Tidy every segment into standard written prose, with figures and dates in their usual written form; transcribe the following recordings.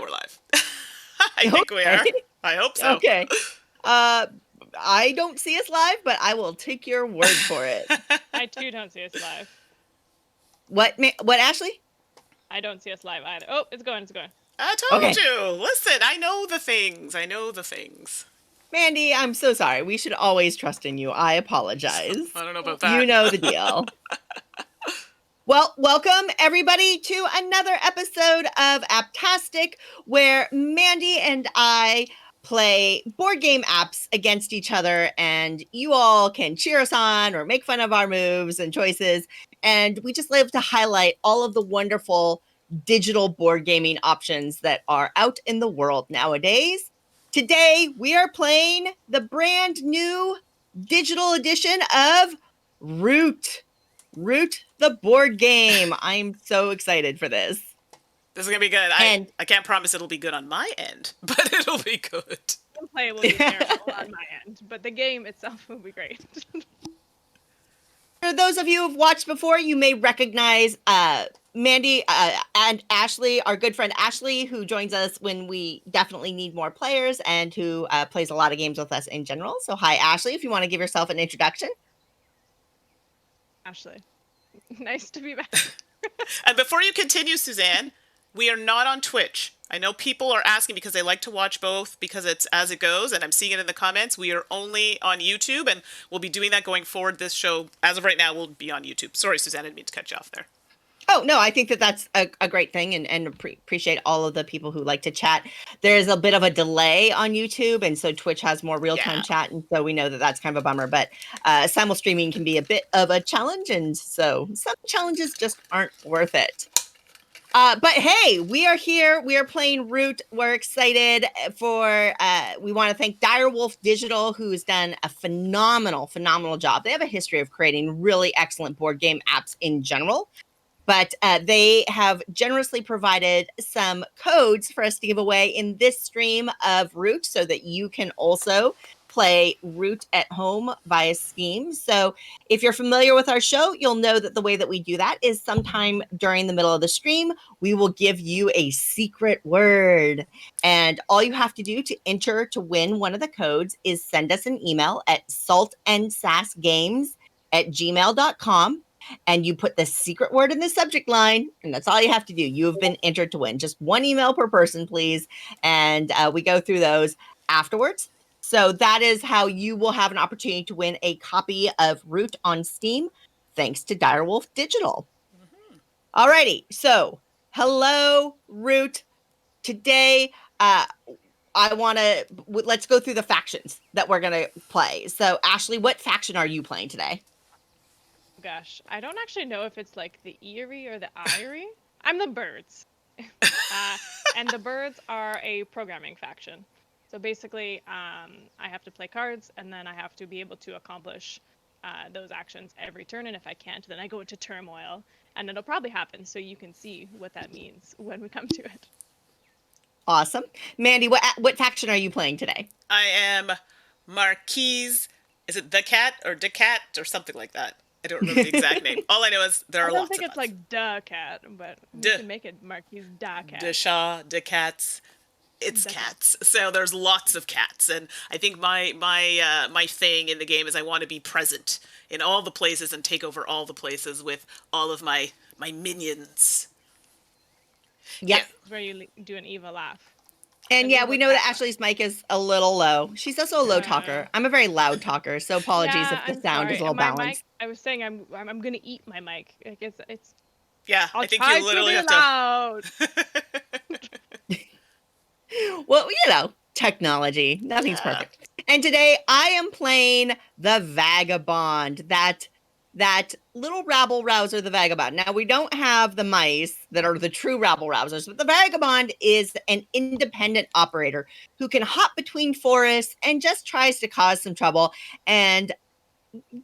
we're live. I think we are. I hope so. Okay. I don't see us live, but I will take your word for it. I too don't see us live. What, Ashley? I don't see us live either. Oh, it's going. I told you. Listen, I know the things. Mandi, I'm so sorry. We should always trust in you. I apologize. I don't know about that. You know the deal. Well, welcome everybody to another episode of Apptastic, where Mandi and I play board game apps against each other, and you all can cheer us on or make fun of our moves and choices. And we just love to highlight all of the wonderful digital board gaming options that are out in the world nowadays. Today, we are playing the brand new digital edition of Root. Root the board game. I'm so excited for this. This is going to be good. I can't promise it'll be good on my end, but it'll be good. Gameplay will be terrible on my end, but the game itself will be great. For those of you who've watched before, you may recognize Mandi and Ashley, our good friend Ashley, who joins us when we definitely need more players and who plays a lot of games with us in general. So hi, Ashley, if you want to give yourself an introduction. Ashley, nice to be back. And before you continue, Suzanne, we are not on Twitch. I know people are asking because they like to watch both because it's as it goes, and I'm seeing it in the comments. We are only on YouTube, and we'll be doing that going forward. This show, as of right now, will be on YouTube. Sorry, Suzanne, I didn't mean to cut you off there. Oh, no, I think that that's a great thing, and appreciate all of the people who like to chat. There's a bit of a delay on YouTube, and so Twitch has more real-time chat, and so we know that that's kind of a bummer, but simul streaming can be a bit of a challenge, and so some challenges just aren't worth it. But hey, we are here. We are playing Root. We're excited for, we want to thank Direwolf Digital, who's done a phenomenal job. They have a history of creating really excellent board game apps in general. But they have generously provided some codes for us to give away in this stream of Root so that you can also play Root at home via Steam. So if you're familiar with our show, you'll know that the way that we do that is sometime during the middle of the stream, we will give you a secret word. And all you have to do to enter to win one of the codes is send us an email at saltandsassgames@gmail.com. And you put the secret word in the subject line, and that's all you have to do. You have been entered to win. Just one email per person, please. And we go through those afterwards. So that is how you will have an opportunity to win a copy of Root on Steam, thanks to Direwolf Digital. Mm-hmm. Alrighty, so hello, Root. Today, let's go through the factions that we're going to play. So, Ashley, what faction are you playing today? Gosh, I don't actually know if it's like the Eerie or the Irie. I'm the Birds. And the Birds are a programming faction. So basically, I have to play cards, and then I have to be able to accomplish those actions every turn. And if I can't, then I go into turmoil. And it'll probably happen, so you can see what that means when we come to it. Awesome. Mandi, what faction are you playing today? I am Marquise. Is it the Cat or De Cat or something like that? I don't remember the exact name. All I know is there are lots of I don't think it's like Da Cat, but you can make it Marquise Da Cat. De Shaw, De Cats. It's cats. So there's lots of cats, and I think my thing in the game is I want to be present in all the places and take over all the places with all of my minions. Yep. It's where you do an evil laugh. And yeah, we know that Ashley's mic is a little low. She's also a low talker. I'm a very loud talker, so apologies if the sound is a little balanced. Mic, I was saying I'm gonna eat my mic. It's yeah. I'll I think you literally have loud. Well, you know, technology. Nothing's perfect. And today I am playing the Vagabond. That little rabble-rouser, the Vagabond. Now, we don't have the mice that are the true rabble-rousers, but the Vagabond is an independent operator who can hop between forests and just tries to cause some trouble and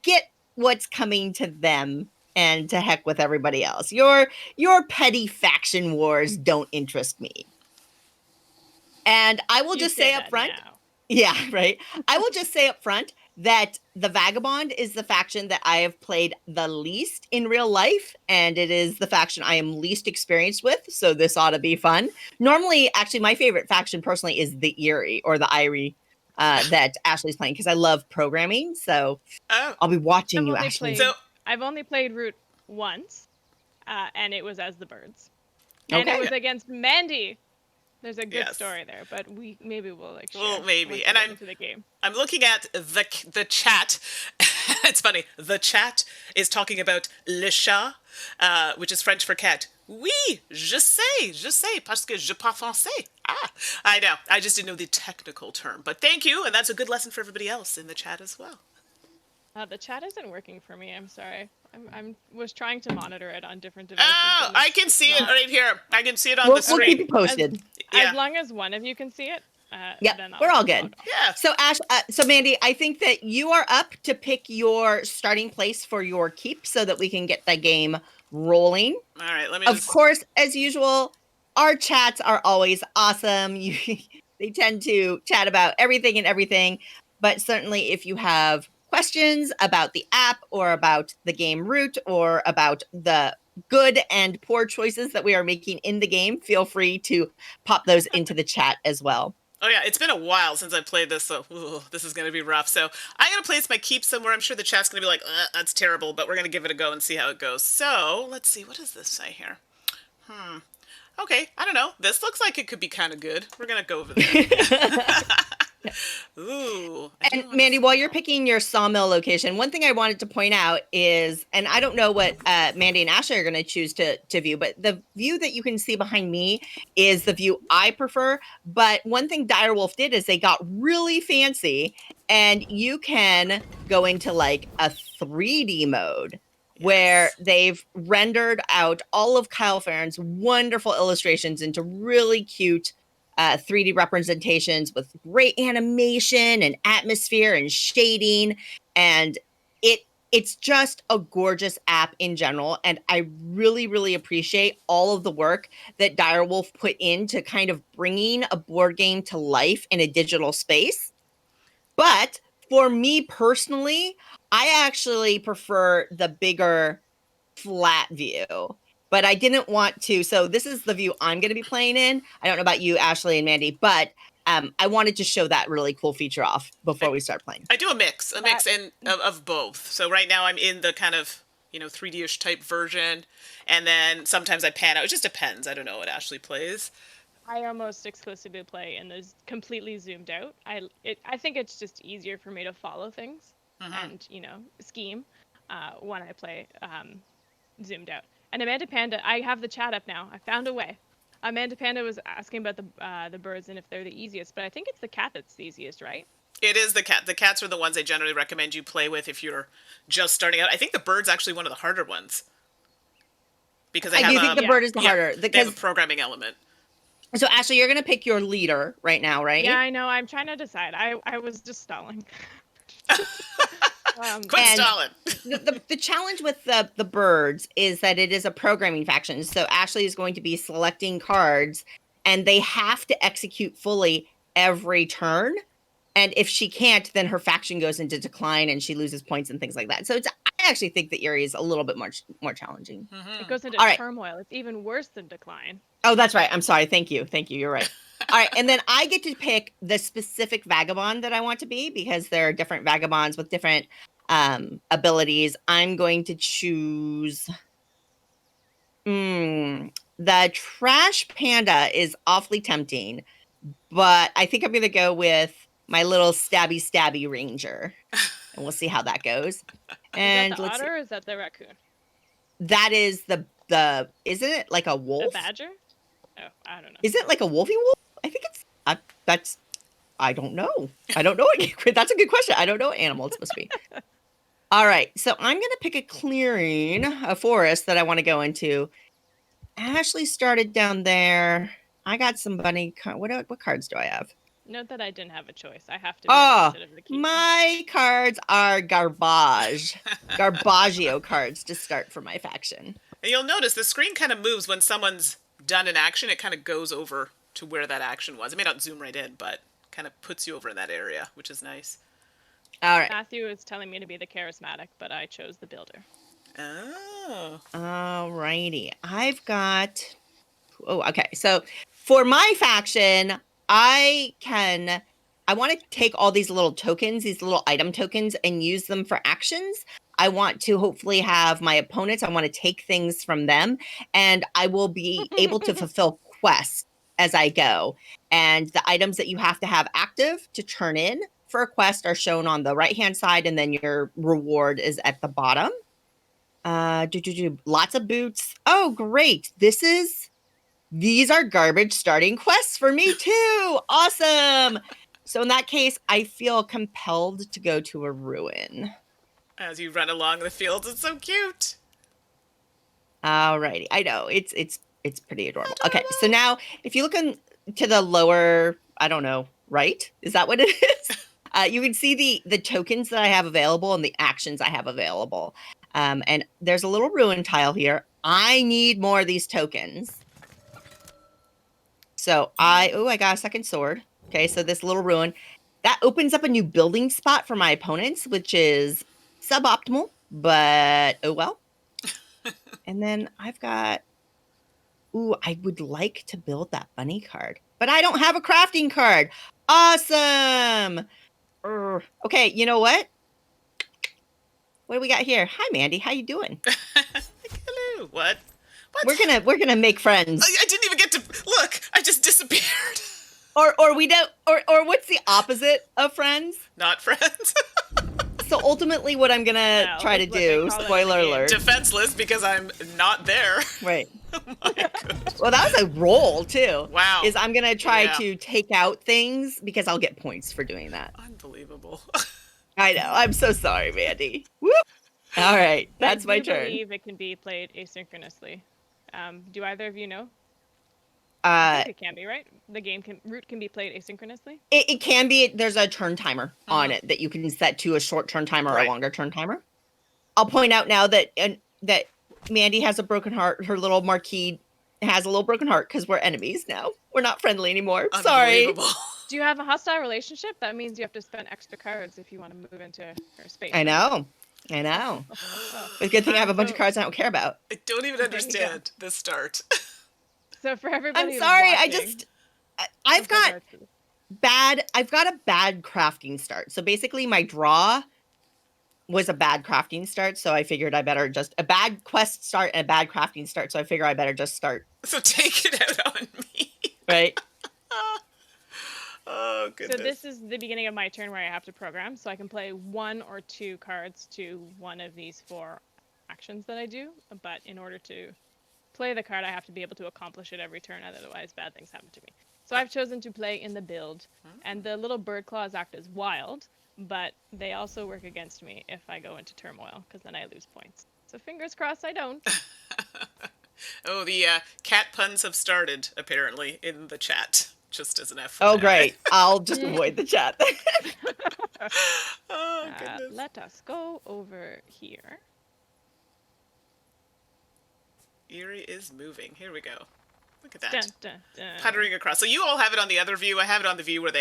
get what's coming to them and to heck with everybody else. Your petty faction wars don't interest me. And I will just say up front, yeah, right. I will just say up front, that the Vagabond is the faction that I have played the least in real life, and it is the faction I am least experienced with, so this ought to be fun. Normally, actually, my favorite faction personally is the Eerie or the Irie that Ashley's playing, because I love programming, so Oh, I'll be watching you, Ashley. so I've only played Root once, and it was as the birds. And Okay. it was against Mandi. There's a good Yes. story there, but maybe we'll like share. Well, maybe. once we And get into the game. I'm looking at the chat. It's funny. The chat is talking about le chat, which is French for cat. Oui, je sais, parce que je parle français. Ah, I know. I just didn't know the technical term. But thank you, and that's a good lesson for everybody else in the chat as well. The chat isn't working for me. I'm sorry. I was trying to monitor it on different devices. Oh, I can see it right here. I can see it on We'll the screen. keep you posted. As long as one of you can see it. Yeah, then we're all log good. off. Yeah. So so Mandi, I think that you are up to pick your starting place for your keep so that we can get the game rolling. All right, let me Of course, as usual, our chats are always awesome. They tend to chat about everything and everything, but certainly if you have questions about the app or about the game route or about the good and poor choices that we are making in the game, feel free to pop those into the chat as well. Oh yeah, it's been a while since I played this, so this is going to be rough. So I'm going to place my keep somewhere. I'm sure the chat's going to be like, that's terrible, but we're going to give it a go and see how it goes. So let's see, what does this say here? Okay, I don't know. This looks like it could be kind of good. We're going to go over there. Ooh. And Mandi, while you're picking your sawmill location, one thing I wanted to point out is, and I don't know what Mandi and Ashley are going to choose to view, but the view that you can see behind me is the view I prefer. But one thing Direwolf did is they got really fancy, and you can go into like a 3D mode. Yes. Where they've rendered out all of Kyle Farron's wonderful illustrations into really cute 3D representations with great animation and atmosphere and shading, and it's just a gorgeous app in general. And I really appreciate all of the work that Direwolf put into kind of bringing a board game to life in a digital space. But for me personally, I actually prefer the bigger flat view. But I didn't want to. So this is the view I'm going to be playing in. I don't know about you, Ashley and Mandi, but I wanted to show that really cool feature off before we start playing. I do a mix of both. So right now I'm in the kind of 3D-ish type version, and then sometimes I pan out. It just depends. I don't know what Ashley plays. I almost exclusively play in the completely zoomed out. I think it's just easier for me to follow things and scheme when I play zoomed out. And Amanda Panda, I have the chat up now. I found a way. Amanda Panda was asking about the birds and if they're the easiest, but I think it's the cat that's the easiest, right? It is the cat. The cats are the ones I generally recommend you play with if you're just starting out. I think the bird's actually one of the harder ones. Because I do think the bird is the harder. They have a programming element. So, Ashley, you're going to pick your leader right now, right? Yeah, I know. I'm trying to decide. I was just stalling. Quit stalling. The challenge with the birds is that it is a programming faction. So Ashley is going to be selecting cards, and they have to execute fully every turn. And if she can't, then her faction goes into decline and she loses points and things like that. So I actually think the Eerie is a little bit more challenging. It goes into turmoil. It's even worse than decline. Oh, that's right. I'm sorry. Thank you. You're right. All right. And then I get to pick the specific vagabond that I want to be, because there are different vagabonds with different abilities. I'm going to choose the trash panda is awfully tempting, but I think I'm going to go with my little stabby ranger, and we'll see how that goes. And is that the otter or is that the raccoon? That is the isn't it like a wolf? The badger? Oh, I don't know. Is it like a wolfy wolf? I think it's that's. I don't know. That's a good question. I don't know what animal it's supposed to be. All right, so I'm gonna pick a forest that I want to go into. Ashley started down there. I got some bunny. What cards do I have? Note that I didn't have a choice. I have to be opposite of the key. My cards are Garbaggio cards to start for my faction. And you'll notice the screen kind of moves when someone's done an action. It kind of goes over to where that action was. It may not zoom right in, but kind of puts you over in that area, which is nice. All right. Matthew is telling me to be the charismatic, but I chose the builder. Oh. All righty. I've got. Oh, okay. So for my faction, I want to take all these little tokens, these little item tokens, and use them for actions. I want to hopefully have my opponents. I want to take things from them, and I will be able to fulfill quests as I go. And the items that you have to have active to turn in for a quest are shown on the right-hand side, and then your reward is at the bottom. Lots of boots. Oh, great. These are garbage starting quests for me too. Awesome. So in that case, I feel compelled to go to a ruin. As you run along the fields, it's so cute. Alrighty. I know. It's pretty adorable. Okay, so now if you look to the lower, I don't know, right? Is that what it is? You can see the tokens that I have available and the actions I have available. And there's a little ruin tile here. I need more of these tokens. So I got a second sword. Okay, so this little ruin, that opens up a new building spot for my opponents, which is suboptimal, but oh well. And then I've got, I would like to build that bunny card, but I don't have a crafting card. Awesome. Okay, you know what? What do we got here? Hi, Mandi. How you doing? Hello. What? We're gonna make friends. I didn't even get to look. I just disappeared. Or we don't. Or what's the opposite of friends? Not friends. So ultimately, what I'm gonna try to do, spoiler alert, defenseless because I'm not there. Right. Oh my goodness. Well, that was a roll too. Wow. Is I'm gonna try to take out things because I'll get points for doing that. Unbelievable. I know. I'm so sorry, Mandi. Whoop. All right, that's my turn. I believe it can be played asynchronously. Do either of you know? I think it can be, right? The route can be played asynchronously. It can be. There's a turn timer on it that you can set to a short turn timer or a longer turn timer. I'll point out now that that Mandi has a broken heart. Her little marquee has a little broken heart because we're enemies now. We're not friendly anymore. Sorry. Do you have a hostile relationship? That means you have to spend extra cards if you want to move into her space. I know. It's a good thing I have a bunch of cards I don't care about. I don't even understand the start. So for everybody, I'm sorry. watching, I've got a bad crafting start. So basically, my draw was a bad crafting start. So I figured I better just a bad quest start and a bad crafting start. So I figure I better just start. So take it out on me. Right. Oh, goodness. So this is the beginning of my turn where I have to program. So I can play 1 or 2 cards to one of these 4 actions that I do. But in order to play the card, I have to be able to accomplish it every turn. Otherwise, bad things happen to me. So I've chosen to play in the build. And the little bird claws act as wild. But they also work against me if I go into turmoil, because then I lose points. So fingers crossed I don't. Oh, the cat puns have started, apparently, in the chat. Just as an FYI. Oh, great. I'll just avoid the chat. Oh, goodness. Let us go over here. Eerie is moving. Here we go. Look at that. Dun, dun, dun. Puttering across. So you all have it on the other view. I have it on the view where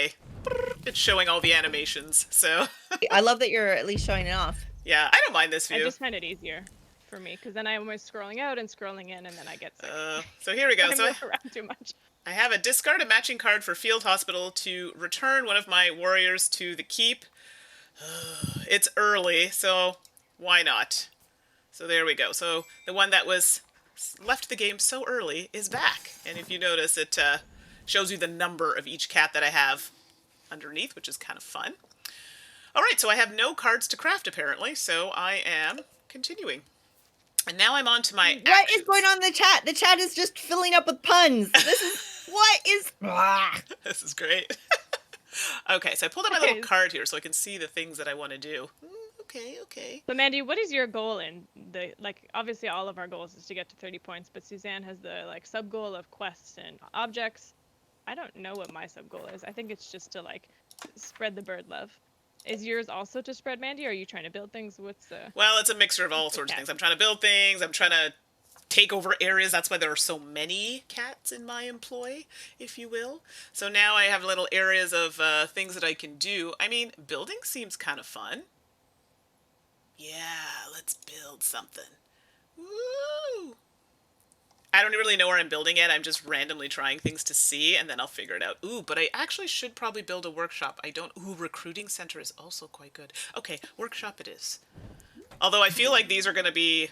it's showing all the animations. So I love that you're at least showing it off. Yeah, I don't mind this view. I just find it easier for me because then I'm always scrolling out and scrolling in, and then I get sick. So here we go. I So move around too much. I have a discard a matching card for Field Hospital to return one of my warriors to the keep. It's early, so why not? So there we go. So the one that was left the game so early is back. And if you notice, it shows you the number of each cat that I have underneath, which is kind of fun. All right, so I have no cards to craft, apparently, so I am continuing. And now I'm on to my What is going on in the chat? The chat is just filling up with puns. This is... What is... This is great. Okay, so I pulled out my little card here so I can see the things that I want to do. Okay. So Mandi, what is your goal in the, like, obviously all of our goals is to get to 30 points, but Suzanne has the, like, sub-goal of quests and objects. I don't know what my sub-goal is. I think it's just to, like, spread the bird love. Is yours also to spread, Mandi, or are you trying to build things? What's the... Well, it's a mixture of all sorts of things. I'm trying to build things. I'm trying to take over areas. That's why there are so many cats in my employ, if you will. So now I have little areas of things that I can do. I mean, building seems kind of fun. Yeah, let's build something. Woo! I don't really know where I'm building it. I'm just randomly trying things to see, and then I'll figure it out. Ooh, but I actually should probably build a workshop. I don't... Ooh, recruiting center is also quite good. Okay, workshop it is. Although I feel like these are going to be...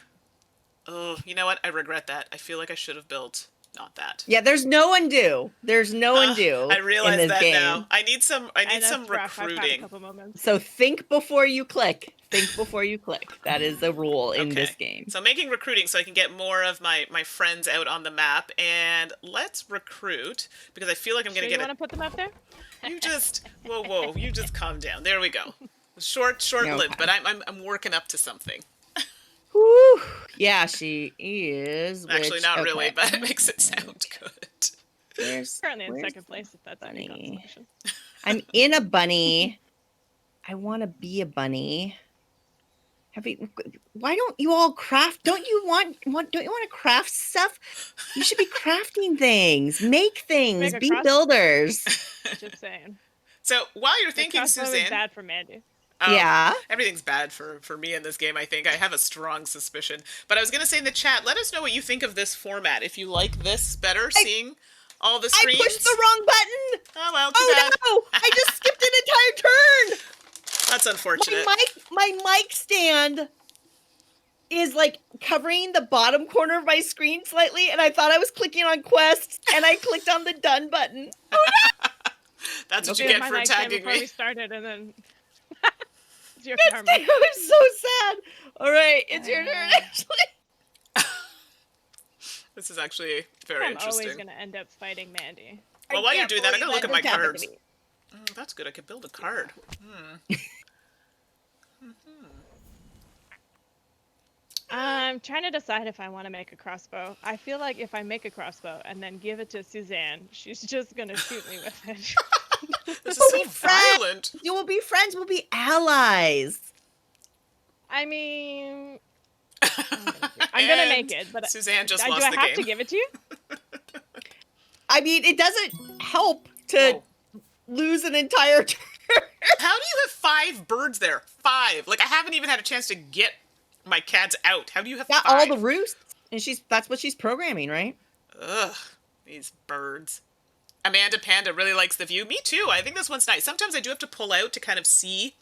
Oh, you know what? I regret that. I feel like I should have built not that. Yeah, there's no undo. There's no undo. I realize in this that game. now. I need some Rough. recruiting. I've had a couple moments. So think before you click. Think before you click. That is the rule in this game. So I'm making recruiting so I can get more of my friends out on the map. And let's recruit, because I feel like I'm going to get You want to put them up there? You just... Whoa. You just calm down. There we go. Short-lived, but I'm working up to something. Whew. Yeah, she is. Actually, not really, but it makes it sound good. Currently in second place, if that's any consolation. I'm in a bunny. I want to be a bunny. Why don't you all craft? Don't you want to craft stuff? You should be crafting things, make things, be builders. Just saying. So while you're thinking, Suzanne, is bad for Mandi. Yeah. Everything's bad for me in this game, I think. I have a strong suspicion. But I was going to say in the chat, let us know what you think of this format. If you like this better, seeing all the screens. I pushed the wrong button. Oh, well, too bad. No. I just skipped an entire turn. That's unfortunate. My mic stand is like covering the bottom corner of my screen slightly, and I thought I was clicking on quests, and I clicked on the done button. Oh, no. That's what you get for tagging me. We started, and then... I'm so sad. All right, it's your turn, Ashley. This is actually very interesting. I'm always going to end up fighting Mandi. Well, while you do that, I'm going to look at my cards. That's good. I could build a card. I'm trying to decide if I want to make a crossbow. I feel like if I make a crossbow and then give it to Suzanne, she's just going to shoot me with it. This is so violent. You will be friends. We'll be allies. I mean, I'm gonna make it, but Suzanne just lost the game. Do I have to give it to you? I mean, it doesn't help to lose an entire turn. How do you have 5 birds there? 5. Like, I haven't even had a chance to get my cats out. How do you have 5? All the roosts, and that's what she's programming, right? Ugh, these birds. Amanda Panda really likes the view. Me too. I think this one's nice. Sometimes I do have to pull out to kind of see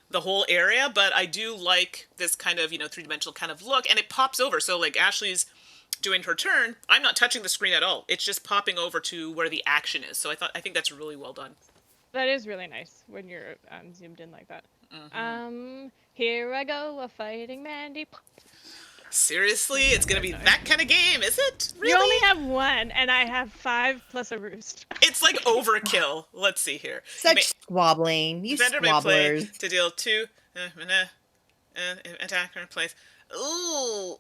the whole area, but I do like this kind of, three-dimensional kind of look, and it pops over. So, like, Ashley's doing her turn, I'm not touching the screen at all. It's just popping over to where the action is. So I think that's really well done. That is really nice when you're zoomed in like that. Here I go, a fighting Mandi. Seriously? It's going to be that kind of game, is it? Really? You only have 1, and I have 5 plus a roost. It's like overkill. Let's see here. Such squabbling. You squabblers. To deal 2 attack or place. Ooh.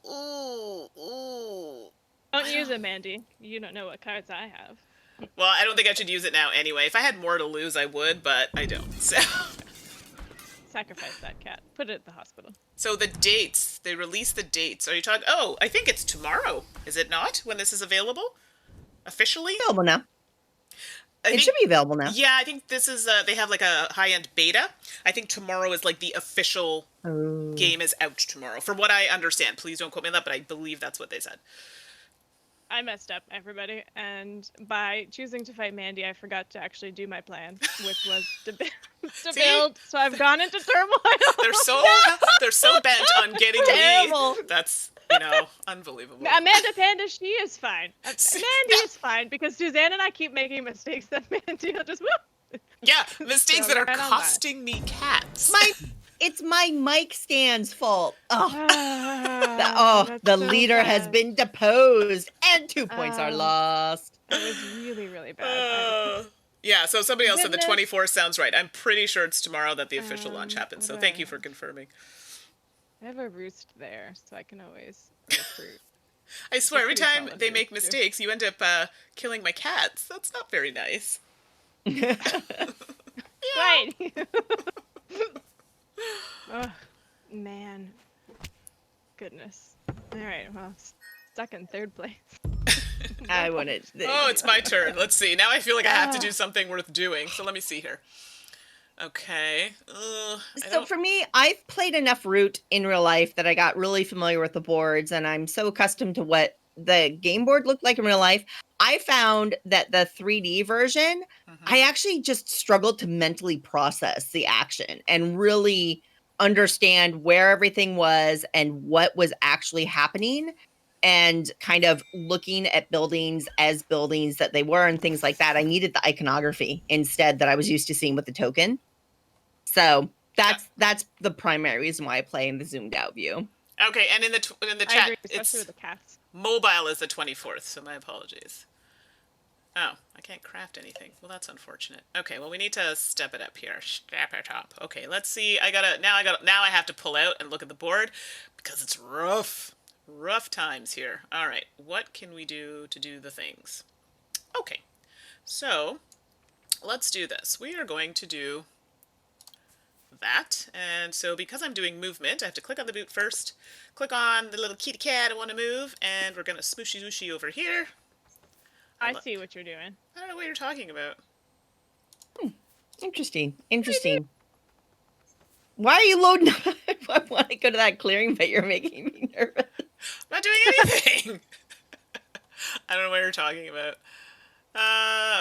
Don't use it, Mandi. You don't know what cards I have. Well, I don't think I should use it now anyway. If I had more to lose, I would, but I don't. So... Sacrifice that cat. Put it at the hospital. So the dates, they release the dates. Are you talking? Oh, I think it's tomorrow. Is it not? When this is available? Officially? Available now. It should be available now. Yeah, I think this is, they have like a high-end beta. I think tomorrow is like the official game is out tomorrow. From what I understand. Please don't quote me on that, but I believe that's what they said. I messed up, everybody, and by choosing to fight Mandi, I forgot to actually do my plan, which was to build. So I've gone into turmoil. They're so bent on getting me. That's unbelievable. Amanda Panda, she is fine. Mandi is fine because Suzanne and I keep making mistakes that Mandi will just. Yeah, mistakes that are costing me cats. It's my mic stand's fault. The leader has been deposed, and 2 points are lost. It was really, really bad. Yeah, so somebody else said the 24th sounds right. I'm pretty sure it's tomorrow that the official launch happens, so thank you for confirming. I have a roost there, so I can always recruit. I swear, every time they make mistakes, you end up killing my cats. That's not very nice. Right. Oh, man. Goodness. All right, well, second, third place. I wanted. Oh, it's my turn. Let's see. Now I feel like I have to do something worth doing. So let me see here. Okay. So for me, I've played enough Root in real life that I got really familiar with the boards, and I'm so accustomed to what the game board looked like in real life. I found that the 3D version, I actually just struggled to mentally process the action and really understand where everything was and what was actually happening, and kind of looking at buildings as buildings that they were and things like that. I needed the iconography instead that I was used to seeing with the token. So that's the primary reason why I play in the zoomed out view. Okay, and in the I chat, agree, especially with the cats. mobile is the 24th, so my apologies. Oh, I can't craft anything. Well, that's unfortunate. Okay, well, we need to step it up here. Step it up. Okay, let's see. Now I have to pull out and look at the board because it's rough. Rough times here. All right, what can we do to do the things? Okay, so let's do this. We are going to do that, and so because I'm doing movement, I have to click on the boot first, click on the little kitty cat I want to move, and we're going to smooshy zooshy over here. I see what you're doing. I don't know what you're talking about. Interesting. Why are you loading? I want to go to that clearing, but you're making me nervous. I'm not doing anything. I don't know what you're talking about.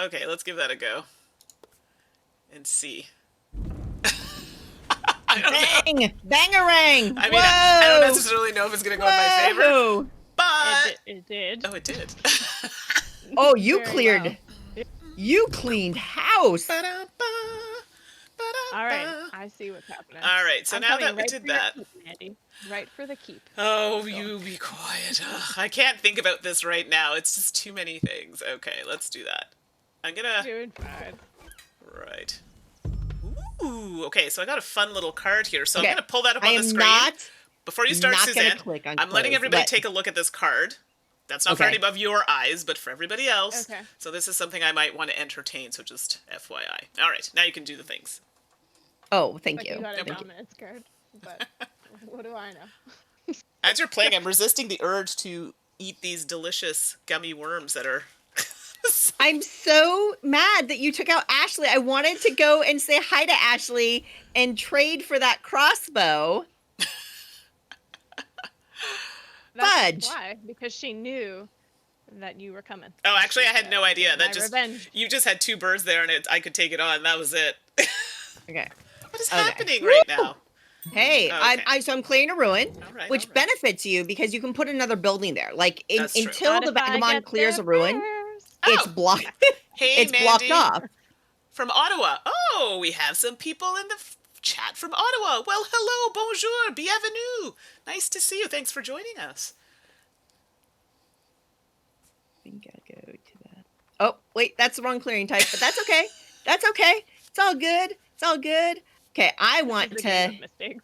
Okay, let's give that a go and see. Bang! Bangarang! I mean, I don't necessarily know if it's going to go in my favor, but... It did. Oh, it did. Oh, you Very cleared... well. You cleaned house! All right, I see what's happening. All right, so I'm now coming that we right did for your that... keep, Mandy. Right for the keep. Oh, you be quiet. Ugh, I can't think about this right now. It's just too many things. Okay, let's do that. I'm gonna... Doing fine. Right. Ooh, okay, so I got a fun little card here. So Okay, I'm gonna pull that up on the screen. Before you start, Suzanne, I'm letting everybody take a look at this card. That's not for any of your eyes, but for everybody else. Okay. So this is something I might want to entertain, so just FYI. All right, now you can do the things. Oh, thank But you. You got a Thank you. dominance card, but what do I know? As you're playing, I'm resisting the urge to eat these delicious gummy worms that are... I'm so mad that you took out Ashley. I wanted to go and say hi to Ashley and trade for that crossbow. That's Fudge. why, because she knew that you were coming. Oh, actually, I had no idea. That My just revenge. You just had two birds there, and I could take it on. That was it. Okay. What is Okay. happening right now? Hey, Okay. so I'm clearing a ruin, All right, which all right. benefits you because you can put another building there. Like That's true. until Not the if I vagabond get clears there a ruin, first. it's Oh. blocked. Hey, It's Mandy. blocked off. From Ottawa. Oh, we have some people in the chat from Ottawa. Well, hello, bonjour, bienvenue. Nice to see you. Thanks for joining us. I think I go to that. Oh, wait, that's the wrong clearing type, but that's okay. That's okay. It's all good. It's all good. Okay, I want It's a game to. of mistakes.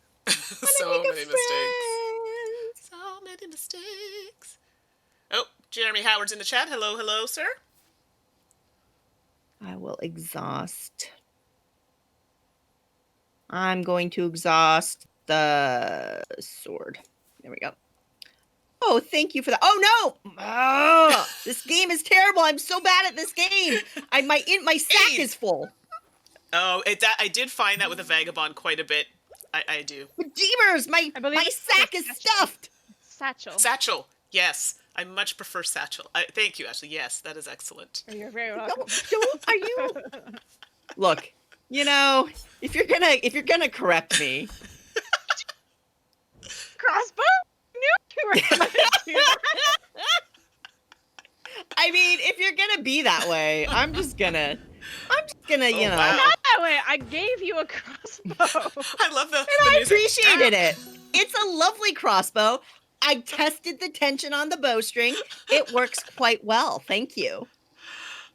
So make a many mistakes. friend. So many mistakes. Oh, Jeremy Howard's in the chat. Hello, hello, sir. I will exhaust. I'm going to exhaust the sword. There we go. Oh, thank you for that. Oh no! Oh, this game is terrible. I'm so bad at this game. My sack Hey. is full. Oh, I did find that with a vagabond quite a bit. I do. But Jeemers, my I believe sack is stuffed. Satchel. Satchel. Yes, I much prefer satchel. Thank you, Ashley. Yes, that is excellent. You're very welcome. Are you? Look, if you're gonna correct me, Crossbow? I knew you were gonna do that. I mean, if you're gonna be that way, I'm just gonna, Oh, you know. wow. Not that way. I gave you a crossbow. I love the I music. appreciated it. It's a lovely crossbow. I tested the tension on the bowstring. It works quite well. Thank you.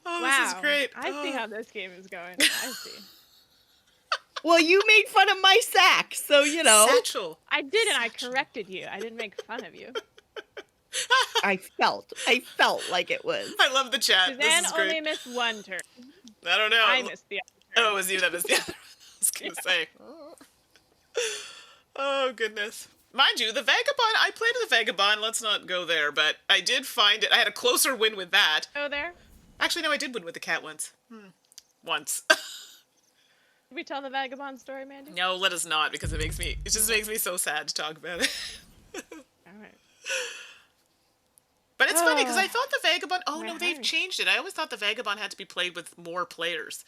Oh, Wow. this is great. I see Oh. how this game is going. I see. Well, you made fun of my sack, so you know. Satchel. I didn't. I corrected you. I didn't make fun of you. I felt like it was. I love the chat. Suzanne This is great. only missed one turn. I don't know. I missed the other turn. Oh, it was you that missed the other. I was gonna say. Oh goodness. Mind you, the Vagabond, I played the Vagabond, let's not go there, but I did find it, I had a closer win with that. Go there. Actually, no, I did win with the cat once. Once. Did we tell the Vagabond story, Mandy? No, let us not, because it just makes me so sad to talk about it. All right. But it's funny, because I thought the Vagabond, they've heart. changed it. I always thought the Vagabond had to be played with more players,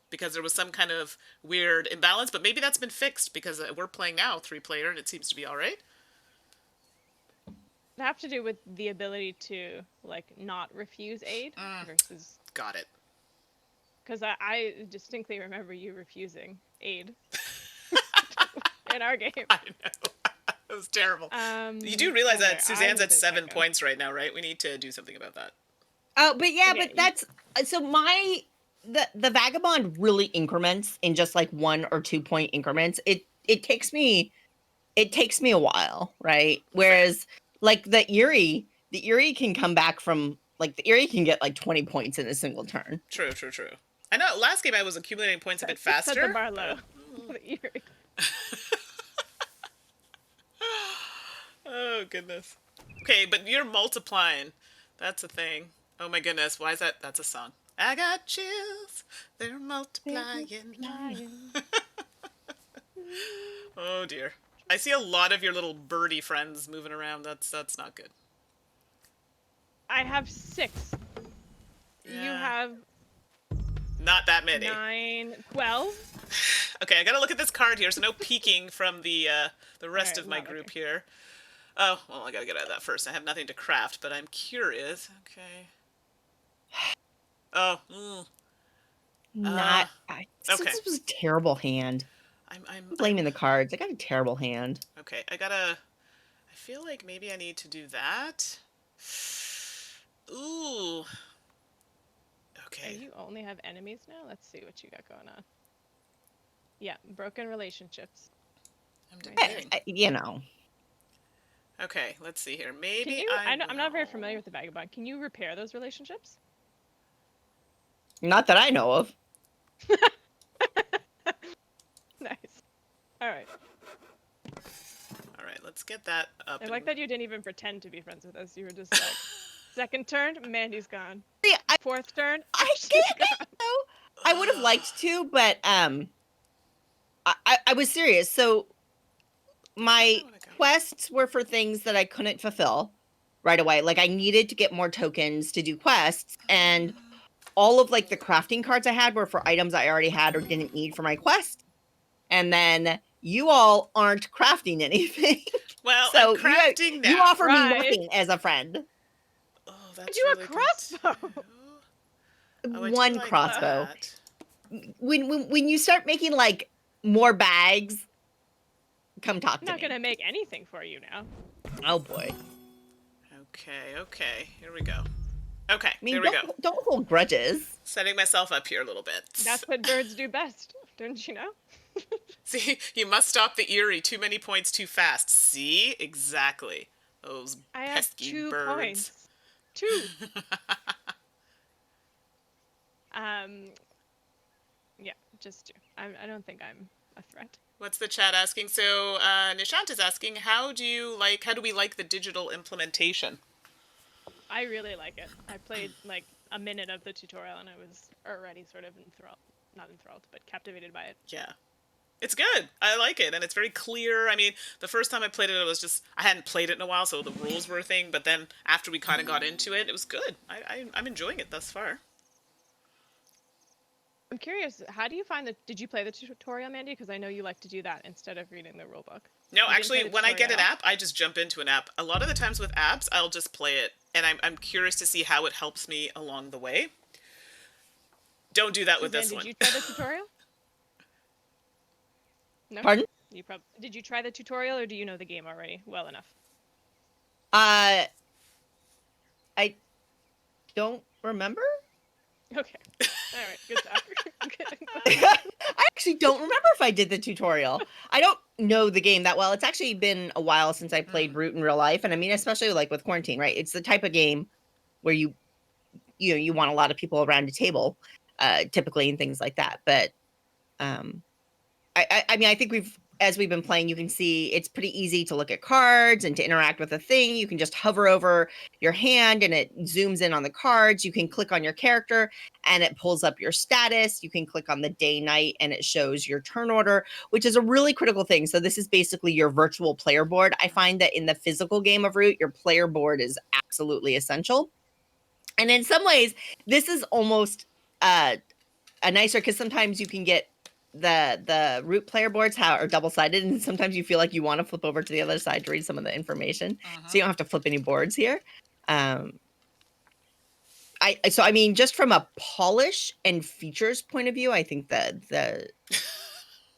because there was some kind of weird imbalance, but maybe that's been fixed, because we're playing now 3-player, and it seems to be all right. It have to do with the ability to, like, not refuse aid versus... Got it. Because I distinctly remember you refusing aid in our game. I know. It was terrible. You do realize that Suzanne's at 7 points right now, right? We need to do something about that. Oh, but yeah, but that's so the Vagabond really increments in just like 1 or 2 point increments. It takes me a while, right? Whereas like the Eerie can come back from like the Eerie can get like 20 points in a single turn. True. I know last game I was accumulating points a bit faster. Set the bar low. The Eerie. Oh, goodness. Okay, but you're multiplying. That's a thing. Oh, my goodness. Why is that? That's a song. I got chills. They're multiplying. Oh, dear. I see a lot of your little birdie friends moving around. That's not good. I have 6. Yeah. You have... Not that many. 9, 12. Okay, I gotta look at this card here, so no peeking from the rest of my group here. Oh, well, I gotta get out of that first. I have nothing to craft, but I'm curious. Okay. Oh. This was a terrible hand. I'm blaming the cards. I got a terrible hand. Okay, I feel like maybe I need to do that. Ooh. Okay. And you only have enemies now? Let's see what you got going on. Yeah, broken relationships. I'm doing you know. Okay, let's see here. Maybe I'm not very familiar with the Vagabond. Can you repair those relationships? Not that I know of. Nice. All right. All right, let's get that up. I like that you didn't even pretend to be friends with us. You were just like, second turn, Mandy's gone. Yeah, Fourth turn, I get it. I would have liked to, but I was serious. So my quests were for things that I couldn't fulfill right away. Like I needed to get more tokens to do quests, and all of like the crafting cards I had were for items I already had or didn't need for my quest. And then you all aren't crafting anything. Well, so I'm crafting now. You offer me nothing as a friend. Oh, that's do really a crossbow. One crossbow. When you start making like more bags, come talk to me. I'm not gonna make anything for you now. Oh boy. Okay. Here we go. Okay, here we go. Don't hold grudges. Setting myself up here a little bit. That's what birds do best, don't you know? See, you must stop the Eerie. Too many points too fast. See? Exactly. Those pesky birds. I have 2 points. 2. Yeah, just 2. I don't think I'm a threat. What's the chat asking? So, Nishant is asking, how do we like the digital implementation? I really like it. I played like a minute of the tutorial and I was already sort of not enthralled, but captivated by it. Yeah. It's good. I like it, and it's very clear. I mean, the first time I played it, I hadn't played it in a while, so the rules were a thing, but then after we kind of got into it, it was good. I'm enjoying it thus far. I'm curious, how do you find did you play the tutorial, Mandy? Because I know you like to do that instead of reading the rulebook. No, actually, when I get an app, I just jump into an app. A lot of the times with apps, I'll just play it, and I'm curious to see how it helps me along the way. Don't do that with this one. Did you try the tutorial? No? Pardon? Did you try the tutorial, or do you know the game already well enough? I don't remember. Okay. All right. Good talk. I actually don't remember if I did the tutorial. I don't know the game that well. It's actually been a while since I played Root in real life, and I mean, especially like with quarantine, right? It's the type of game where you want a lot of people around a table, typically, and things like that. But I mean, I think we've as we've been playing, you can see it's pretty easy to look at cards and to interact with a thing. You can just hover over your hand and it zooms in on the cards. You can click on your character and it pulls up your status. You can click on the day, night, and it shows your turn order, which is a really critical thing. So this is basically your virtual player board. I find that in the physical game of Root, your player board is absolutely essential. And in some ways, this is almost a nicer, because sometimes you can get the Root player boards are double-sided, and sometimes you feel like you want to flip over to the other side to read some of the information. So you don't have to flip any boards here. I mean, just from a polish and features point of view, I think that the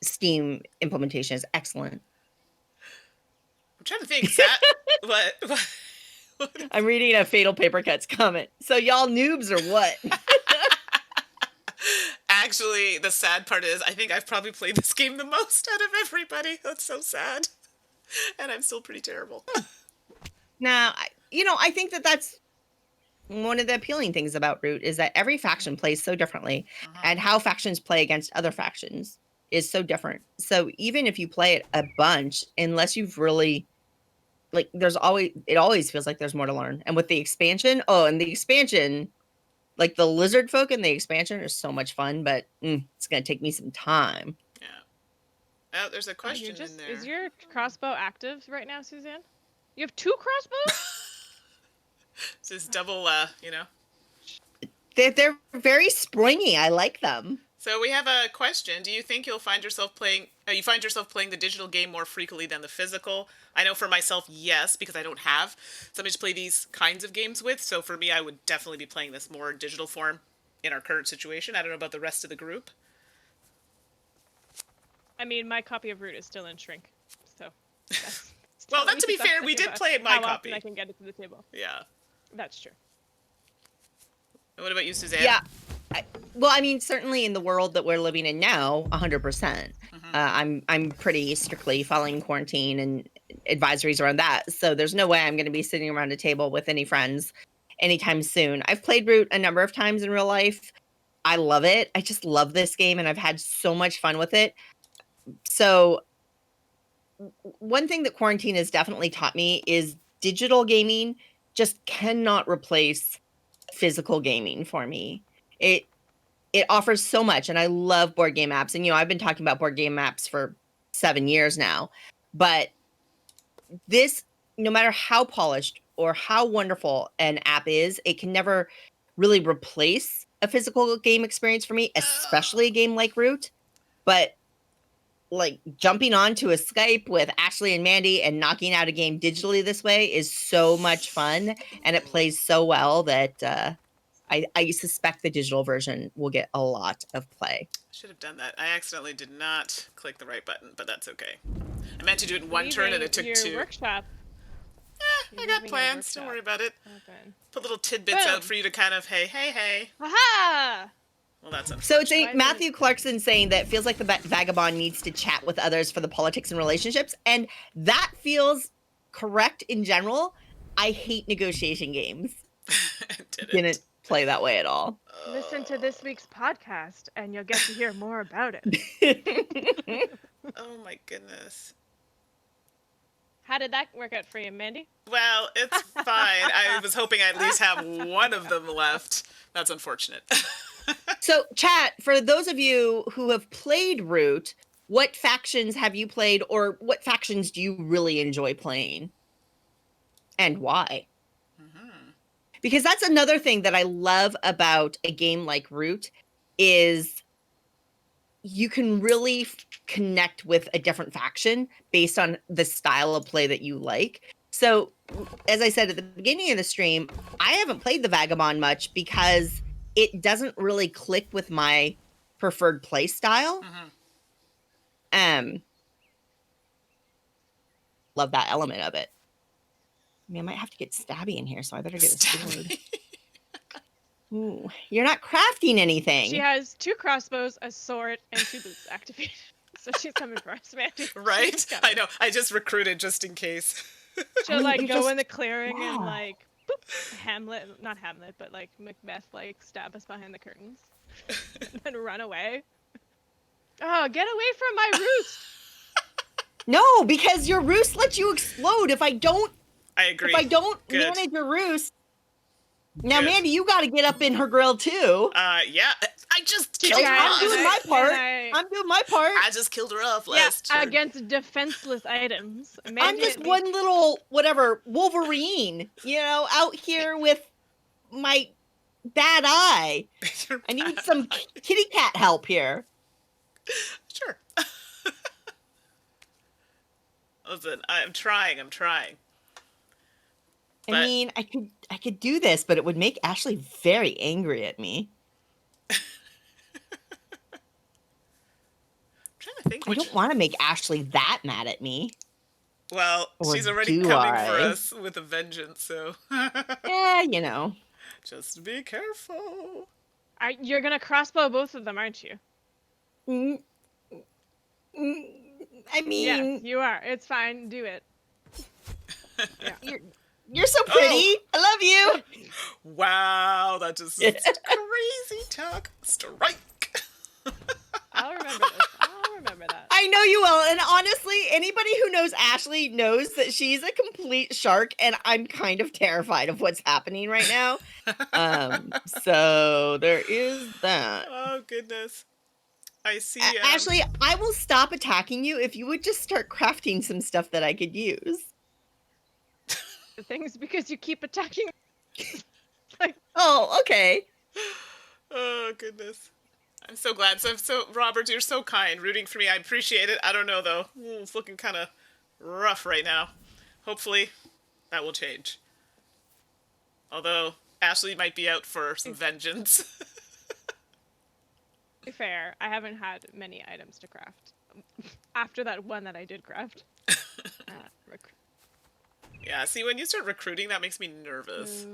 Steam implementation is excellent. I'm trying to think. What? I'm reading a Fatal Paper Cuts comment. So y'all noobs or what? Actually, the sad part is I think I've probably played this game the most out of everybody. That's so sad. And I'm still pretty terrible. Now, I think that that's one of the appealing things about Root is that every faction plays so differently, and how factions play against other factions is so different. So even if you play it a bunch, unless you've really it always feels like there's more to learn. And with the expansion, like the lizard folk in the expansion are so much fun, but it's going to take me some time. Yeah. Oh, there's a question in there. Is your crossbow active right now, Suzanne? You have 2 crossbows? This is double, They're very springy. I like them. So we have a question. Do you think you'll find yourself playing the digital game more frequently than the physical? I know for myself, yes, because I don't have somebody to play these kinds of games with. So for me, I would definitely be playing this more in digital form in our current situation. I don't know about the rest of the group. I mean, my copy of Root is still in shrink, so. Well, to be fair, we did play my copy. How often I can get it to the table. Yeah. That's true. And what about you, Suzanne? Yeah. Well, I mean, certainly in the world that we're living in now, 100%. I'm pretty strictly following quarantine and advisories around that. So there's no way I'm going to be sitting around a table with any friends anytime soon. I've played Root a number of times in real life. I love it. I just love this game, and I've had so much fun with it. So one thing that quarantine has definitely taught me is digital gaming just cannot replace physical gaming for me. It offers so much, and I love board game apps. And I've been talking about board game apps for 7 years now. But this, no matter how polished or how wonderful an app is, it can never really replace a physical game experience for me, especially a game like Root. But like jumping onto a Skype with Ashley and Mandi and knocking out a game digitally this way is so much fun, and it plays so well that I suspect the digital version will get a lot of play. I should have done that. I accidentally did not click the right button, but that's okay. I meant to do it in one turn and it took two. Workshop. I got plans. Don't worry about it. Open. Put little tidbits out for you to kind of, hey. Aha! Well, that's unfortunate. So it's Matthew Clarkson saying that feels like the vagabond needs to chat with others for the politics and relationships. And that feels correct in general. I hate negotiation games. Didn't play that way at all. Listen to this week's podcast and you'll get to hear more about it. Oh my goodness. How did that work out for you, Mandi? Well, it's fine. I was hoping I at least have one of them left. That's unfortunate. So, chat, for those of you who have played Root, what factions have you played, or what factions do you really enjoy playing? And why? Because that's another thing that I love about a game like Root is you can really connect with a different faction based on the style of play that you like. So, as I said at the beginning of the stream, I haven't played the Vagabond much because it doesn't really click with my preferred play style. Love that element of it. I mean, I might have to get Stabby in here, so I better get a sword. Ooh, you're not crafting anything. She has 2 crossbows, a sword, and 2 boots activated. So she's coming for us, Mandi. Right? I know. I just recruited just in case. She'll go in the clearing and boop, not Hamlet, but like Macbeth, stab us behind the curtains, and then run away. Oh, get away from my roost! No, because your roost lets you explode. If I don't agree. Good. Manage your roost. Now, good. Mandy, you got to get up in her grill too. Yeah. I just killed her I'm off. doing my part. I'm doing my part. I just killed her off last turn. Against defenseless items. I'm just one little, whatever, Wolverine, out here with my bad eye. I need some kitty cat help here. Sure. Listen, I'm trying. I mean, I could do this, but it would make Ashley very angry at me. I'm trying to think. I don't want to make Ashley that mad at me. Well, she's already coming for us with a vengeance, so. Yeah, Just be careful. You're gonna crossbow both of them, aren't you? I mean, yes, you are. It's fine. Do it. Yeah. You're so pretty. I love you. Wow, that just is crazy talk. Strike. I'll remember this. I'll remember that. I know you will. And honestly, anybody who knows Ashley knows that she's a complete shark, and I'm kind of terrified of what's happening right now. So there is that. Oh, goodness. I see. Ashley, I will stop attacking you if you would just start crafting some stuff that I could use. The thing is because you keep attacking. Oh, okay. Oh, goodness. I'm so glad. Robert, you're so kind, rooting for me. I appreciate it. I don't know, though. It's looking kind of rough right now. Hopefully, that will change. Although, Ashley might be out for some vengeance. To be fair, I haven't had many items to craft. After that one that I did craft. Yeah, see, when you start recruiting, that makes me nervous.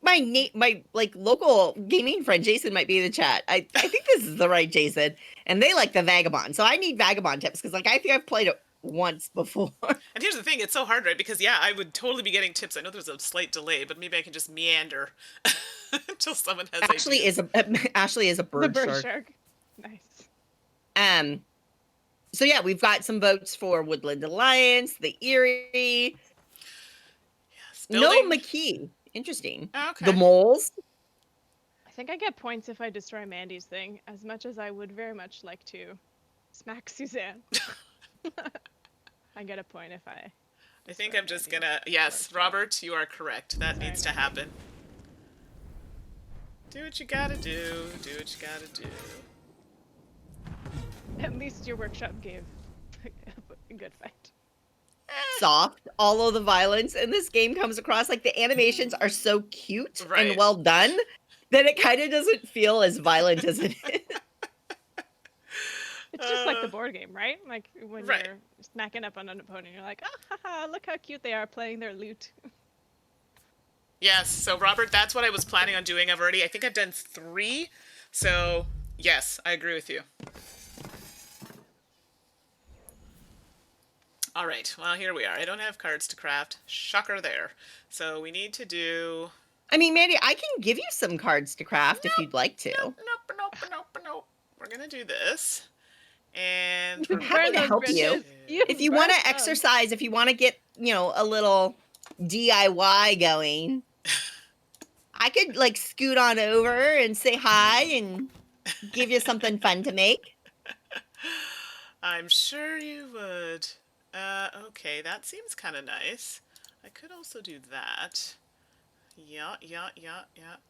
My local gaming friend Jason might be in the chat. I think this is the right Jason, and they like the Vagabond. So I need Vagabond tips because I think I've played it once before. And here's the thing, it's so hard, right? Because I would totally be getting tips. I know there's a slight delay, but maybe I can just meander until someone has ideas. Ashley is a bird shark. Nice. So yeah, we've got some votes for Woodland Alliance, the Erie. Yes, no McKee. Interesting. Okay. The moles. I think I get points if I destroy Mandy's thing, as much as I would very much like to smack Suzanne. I get a point if I think I'm just gonna... Yes, Robert, you are correct. That needs to happen. Do what you gotta do. Do what you gotta do. At least your workshop gave a good fight. Soft, all of the violence in this game comes across like the animations are so cute and well done that it kind of doesn't feel as violent as it is. It's just like the board game, right? Like when you're smacking up on an opponent, you're like, ah, haha, look how cute they are playing their lute. Yes, so Robert, that's what I was planning on doing. I think I've done 3. So, yes, I agree with you. All right, well, here we are. I don't have cards to craft. Shocker there. So we need to do... I mean, Mandy, I can give you some cards to craft if you'd like to. Nope. We're going to do this. And I'm happy to help you. If you want to exercise, if you want to get, a little DIY going, I could, scoot on over and say hi and give you something fun to make. I'm sure you would. Okay, that seems kind of nice. I could also do that. Yeah.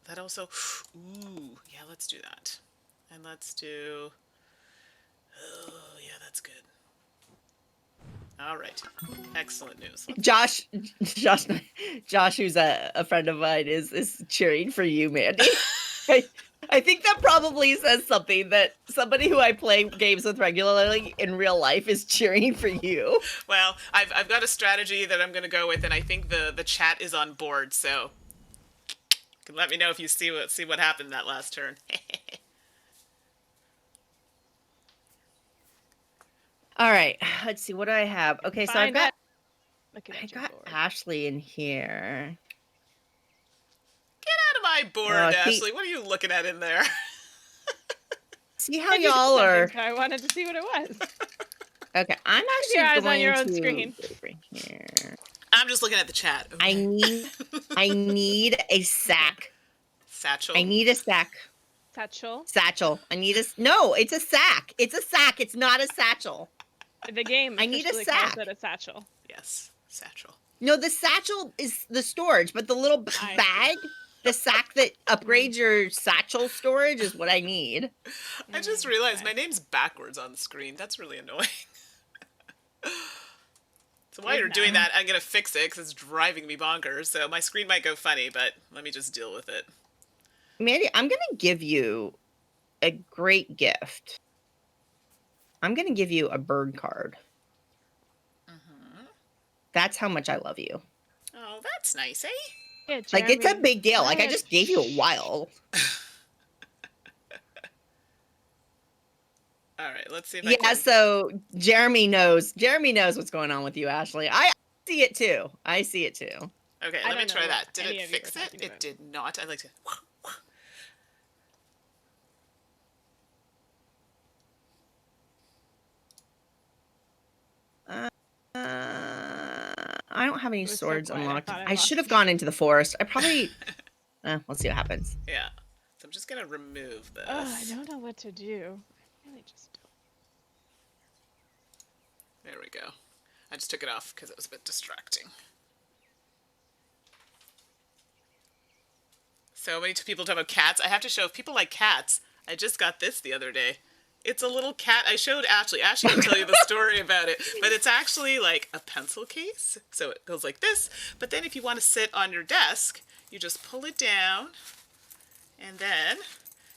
That also... Ooh, yeah, let's do that. And let's do... Oh, yeah, that's good. All right. Excellent news. Josh, who's a friend of mine, is cheering for you, Mandy. I think that probably says something that somebody who I play games with regularly in real life is cheering for you. Well, I've got a strategy that I'm going to go with, and I think the chat is on board, so you can let me know if you see what happened that last turn. All right, let's see. What do I have? Okay, so I got Ashley in here. Get out of my board, Ashley. What are you looking at in there? See how I did y'all something, are. so I wanted to see what it was. Okay, I'm Keep your actually eyes on your going own to screen. go over here. I'm just looking at the chat. I Okay. need a sack. Satchel. I need a sack. Satchel. Satchel. No, it's a sack. It's a sack. It's not a satchel. The game I need a officially calls sack. it a satchel. Yes, satchel. No, the satchel is the storage, but the little I bag, the sack that upgrades your satchel storage is what I need. I just realized okay. my name's backwards on the screen. That's really annoying. So while Good you're doing now. that, I'm going to fix it because it's driving me bonkers. So my screen might go funny, but let me just deal with it. Mandy, I'm going to give you a great gift. I'm going to give you a bird card. That's how much I love you. Oh, that's nice, eh? Yeah, Like, it's a Jeremy, big deal. Like, I what? just gave you a while. All right, let's see if I Yeah, can. so Jeremy knows what's going on with you, Ashley. I see it too. Okay, I let me don't try know that. what Did any it of you fix are it? talking It about. did not. I'd like to. I don't have any It was so swords quiet, I unlocked. thought I I should lost have gone into the forest. I probably. Let's see what happens. Yeah. So I'm just going to remove this. Oh, I don't know what to do. I really just don't. There we go. I just took it off because it was a bit distracting. So many people talk about cats. I have to show if people like cats. I just got this the other day. It's a little cat. I showed Ashley. Ashley can tell you the story about it. But it's actually like a pencil case. So it goes like this. But then if you want to sit on your desk, you just pull it down. And then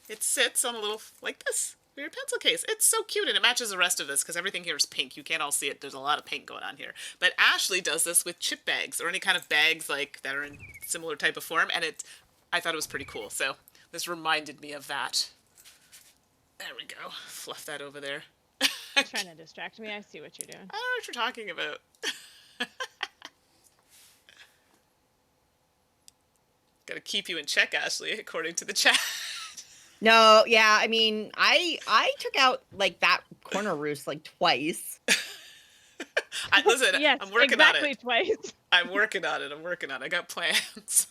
it sits on a little, like this, for your pencil case. It's so cute, and it matches the rest of this, because everything here is pink. You can't all see it. There's a lot of pink going on here. But Ashley does this with chip bags, or any kind of bags like that are in similar type of form, and I thought it was pretty cool. So this reminded me of that. There we go. Fluff that over there. Trying to distract me. I see what you're doing. I don't know what you're talking about. Gotta keep you in check, Ashley, according to the chat. No, yeah, I mean, I took out like that corner roost like twice. Listen, Yes, I'm working exactly on it. twice. I'm working on it. I got plans.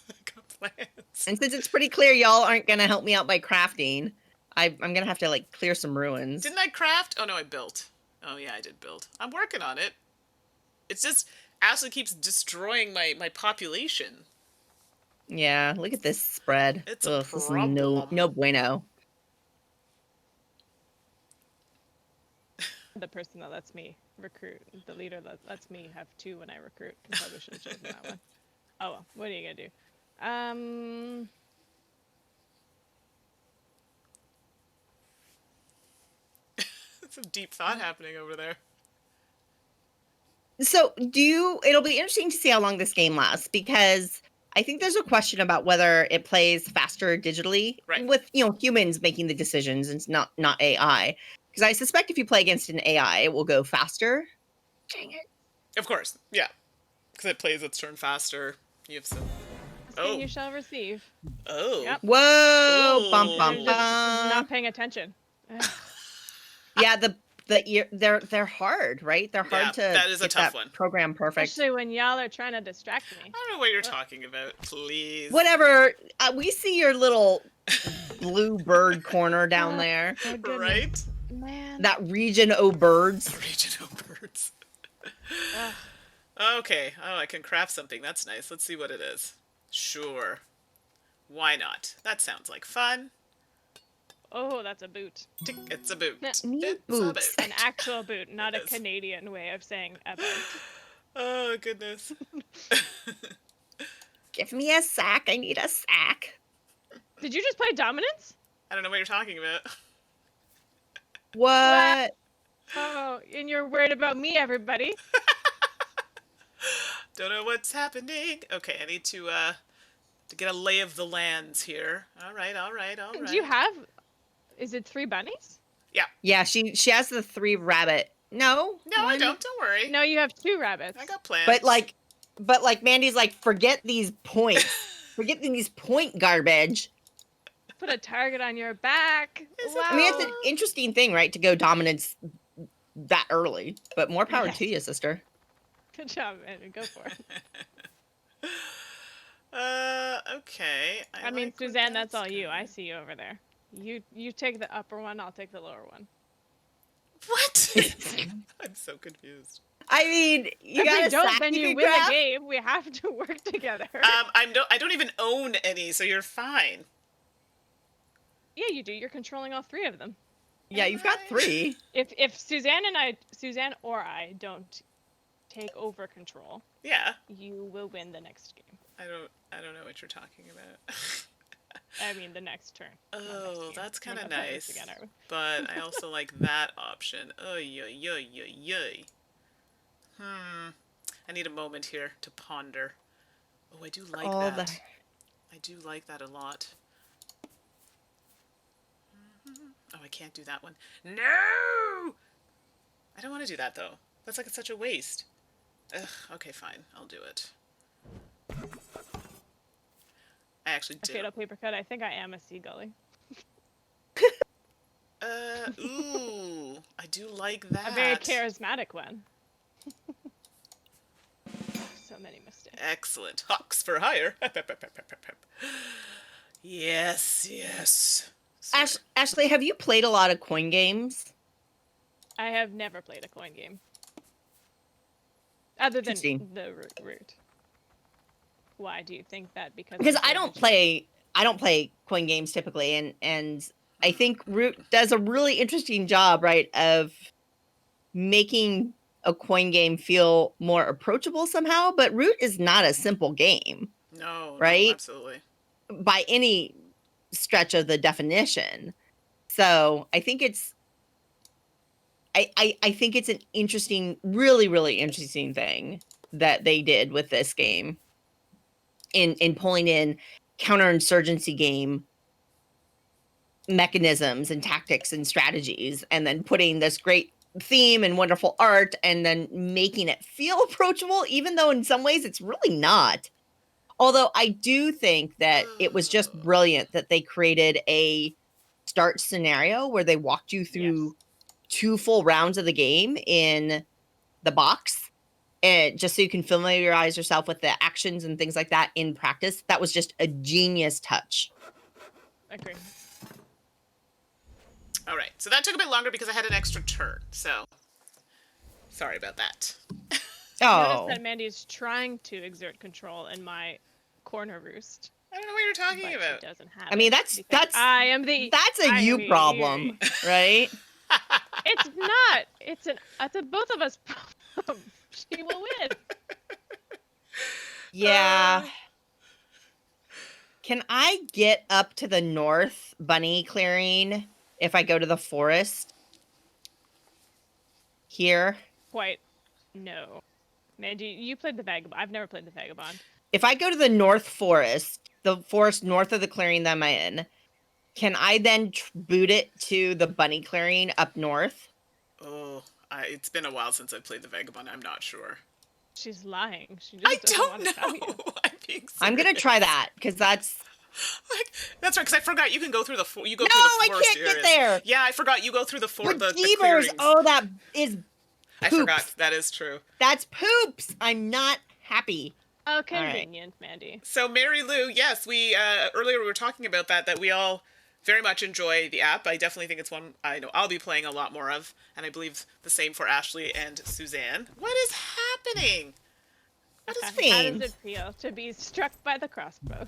And since it's pretty clear y'all aren't gonna help me out by crafting, I'm gonna have to like clear some ruins. Didn't I craft? Oh no, I built. Oh yeah, I did build. I'm working on it. It's just Ashley keeps destroying my population. Yeah, look at this spread. It's a This is problem. no bueno. The person that lets me recruit, the leader that lets me have two when I recruit. I probably should have chosen that one. Oh well, what are you gonna do? Some deep thought happening over there. So it'll be interesting to see how long this game lasts, because I think there's a question about whether it plays faster digitally, Right. with humans making the decisions and not AI. Because I suspect if you play against an AI, it will go faster. Dang it. Of course, yeah. Because it plays its turn faster. You have some. Oh. You shall receive. Oh. Yep. Whoa! Bum Ooh. bum You're just bum. not paying attention. Yeah, they're hard, right? They're hard Yeah, to that is a get tough that one. program perfect. Especially when y'all are trying to distract me. I don't know what you're talking about. Please. Whatever. We see your little blue bird corner down there. My goodness. Right? Man. That region o' birds. Regional birds. Okay. Oh, I can craft something. That's nice. Let's see what it is. Sure. Why not? That sounds like fun. Oh, that's a boot. Tick, it's a boot. Need It's boots. a boot. An actual boot, not a Yes. Canadian way of saying a boot. Oh, goodness. Give me a sack. I need a sack. Did you just play dominance? I don't know what you're talking about. What? Oh, and you're worried about me, everybody. Don't know what's happening. Okay, I need to get a lay of the lands here. All right. Do you have... Is it 3 bunnies? Yeah, she has the 3 rabbit. No. No, I one. don't. Don't worry. No, you have 2 rabbits. I got plans. But like Mandy's like, forget these points. Forget these point garbage. Put a target on your back. Is it Wow. I mean, it's an interesting thing, right, to go dominance that early. But more power Yes. to you, sister. Good job, Andrew. Go for it. Okay. I mean, like where Suzanne, that's all you. going. I see you over there. You take the upper one, I'll take the lower one. What? I'm so confused. I mean, you If got we a don't, sack then you can win grab? the game. We have to work together. I don't even own any, so you're fine. Yeah, you do. You're controlling all three of them. Yeah, you've got 3. If Suzanne or I don't take over control, Yeah. you will win the next game. I don't know what you're talking about. I mean, the next turn. not next Oh, game. that's We're kind of not playing this nice. again, are we? But I also like that option. Oy, oy, oy, oy, oy. I need a moment here to ponder. Oh, I do like All that. I do like that a lot. Oh, I can't do that one. No! I don't want to do that, though. That's like such a waste. Ugh, okay, fine. I'll do it. I actually do. Potato paper cut. I think I am a seagully. Ooh. I do like that. A very charismatic one. So many mistakes. Excellent. Hawks for hire. Yes, yes. Ashley, have you played a lot of coin games? I have never played a coin game. Other than Interesting. the root. Why do you think that? Because I don't play coin games typically, and I think Root does a really interesting job, right, of making a coin game feel more approachable somehow. But Root is not a simple game No, Right? no, absolutely. by any stretch of the definition. So I think it's I think it's an interesting, really, really interesting thing that they did with this game in pulling in counterinsurgency game mechanisms and tactics and strategies, and then putting this great theme and wonderful art, and then making it feel approachable, even though in some ways it's really not. Although I do think that it was just brilliant that they created a start scenario where they walked you through 2 full rounds of the game in the box, and just so you can familiarize yourself with the actions and things like that in practice. That was just a genius touch. Agree. All right. So that took a bit longer because I had an extra turn. So sorry about that. Oh, Notice that Mandy is trying to exert control in my corner roost. I don't know what you're talking But about. she doesn't have I mean, it that's because I am the. that's I a am you the problem, Yuri. right? It's not. It's a both of us problem. She will win. Yeah. Can I get up to the north bunny clearing if I go to the forest here? Quite. No. Mandy, you played the Vagabond. I've never played the Vagabond. If I go to the north forest, the forest north of the clearing that I'm in, can I then boot it to the bunny clearing up north? Oh, it's been a while since I've played the Vagabond. I'm not sure. She's lying. She just I doesn't don't want to tell know. you. I'm being serious. I'm gonna try that because that's Like, that's right, because I forgot you can go through the you go no, through the I forest can't get areas. there. Yeah, I forgot you go through the the Jeebers! clearings. Oh, that is I poops. forgot. That is true. That's poops. I'm not happy. Oh, right. convenient, Mandy. So Mary Lou, yes, we earlier we were talking about that we all very much enjoy the app. I definitely think it's one I know I'll be playing a lot more of, and I believe the same for Ashley and Suzanne. What is happening? What is How mean? does it feel to be struck by the crossbow?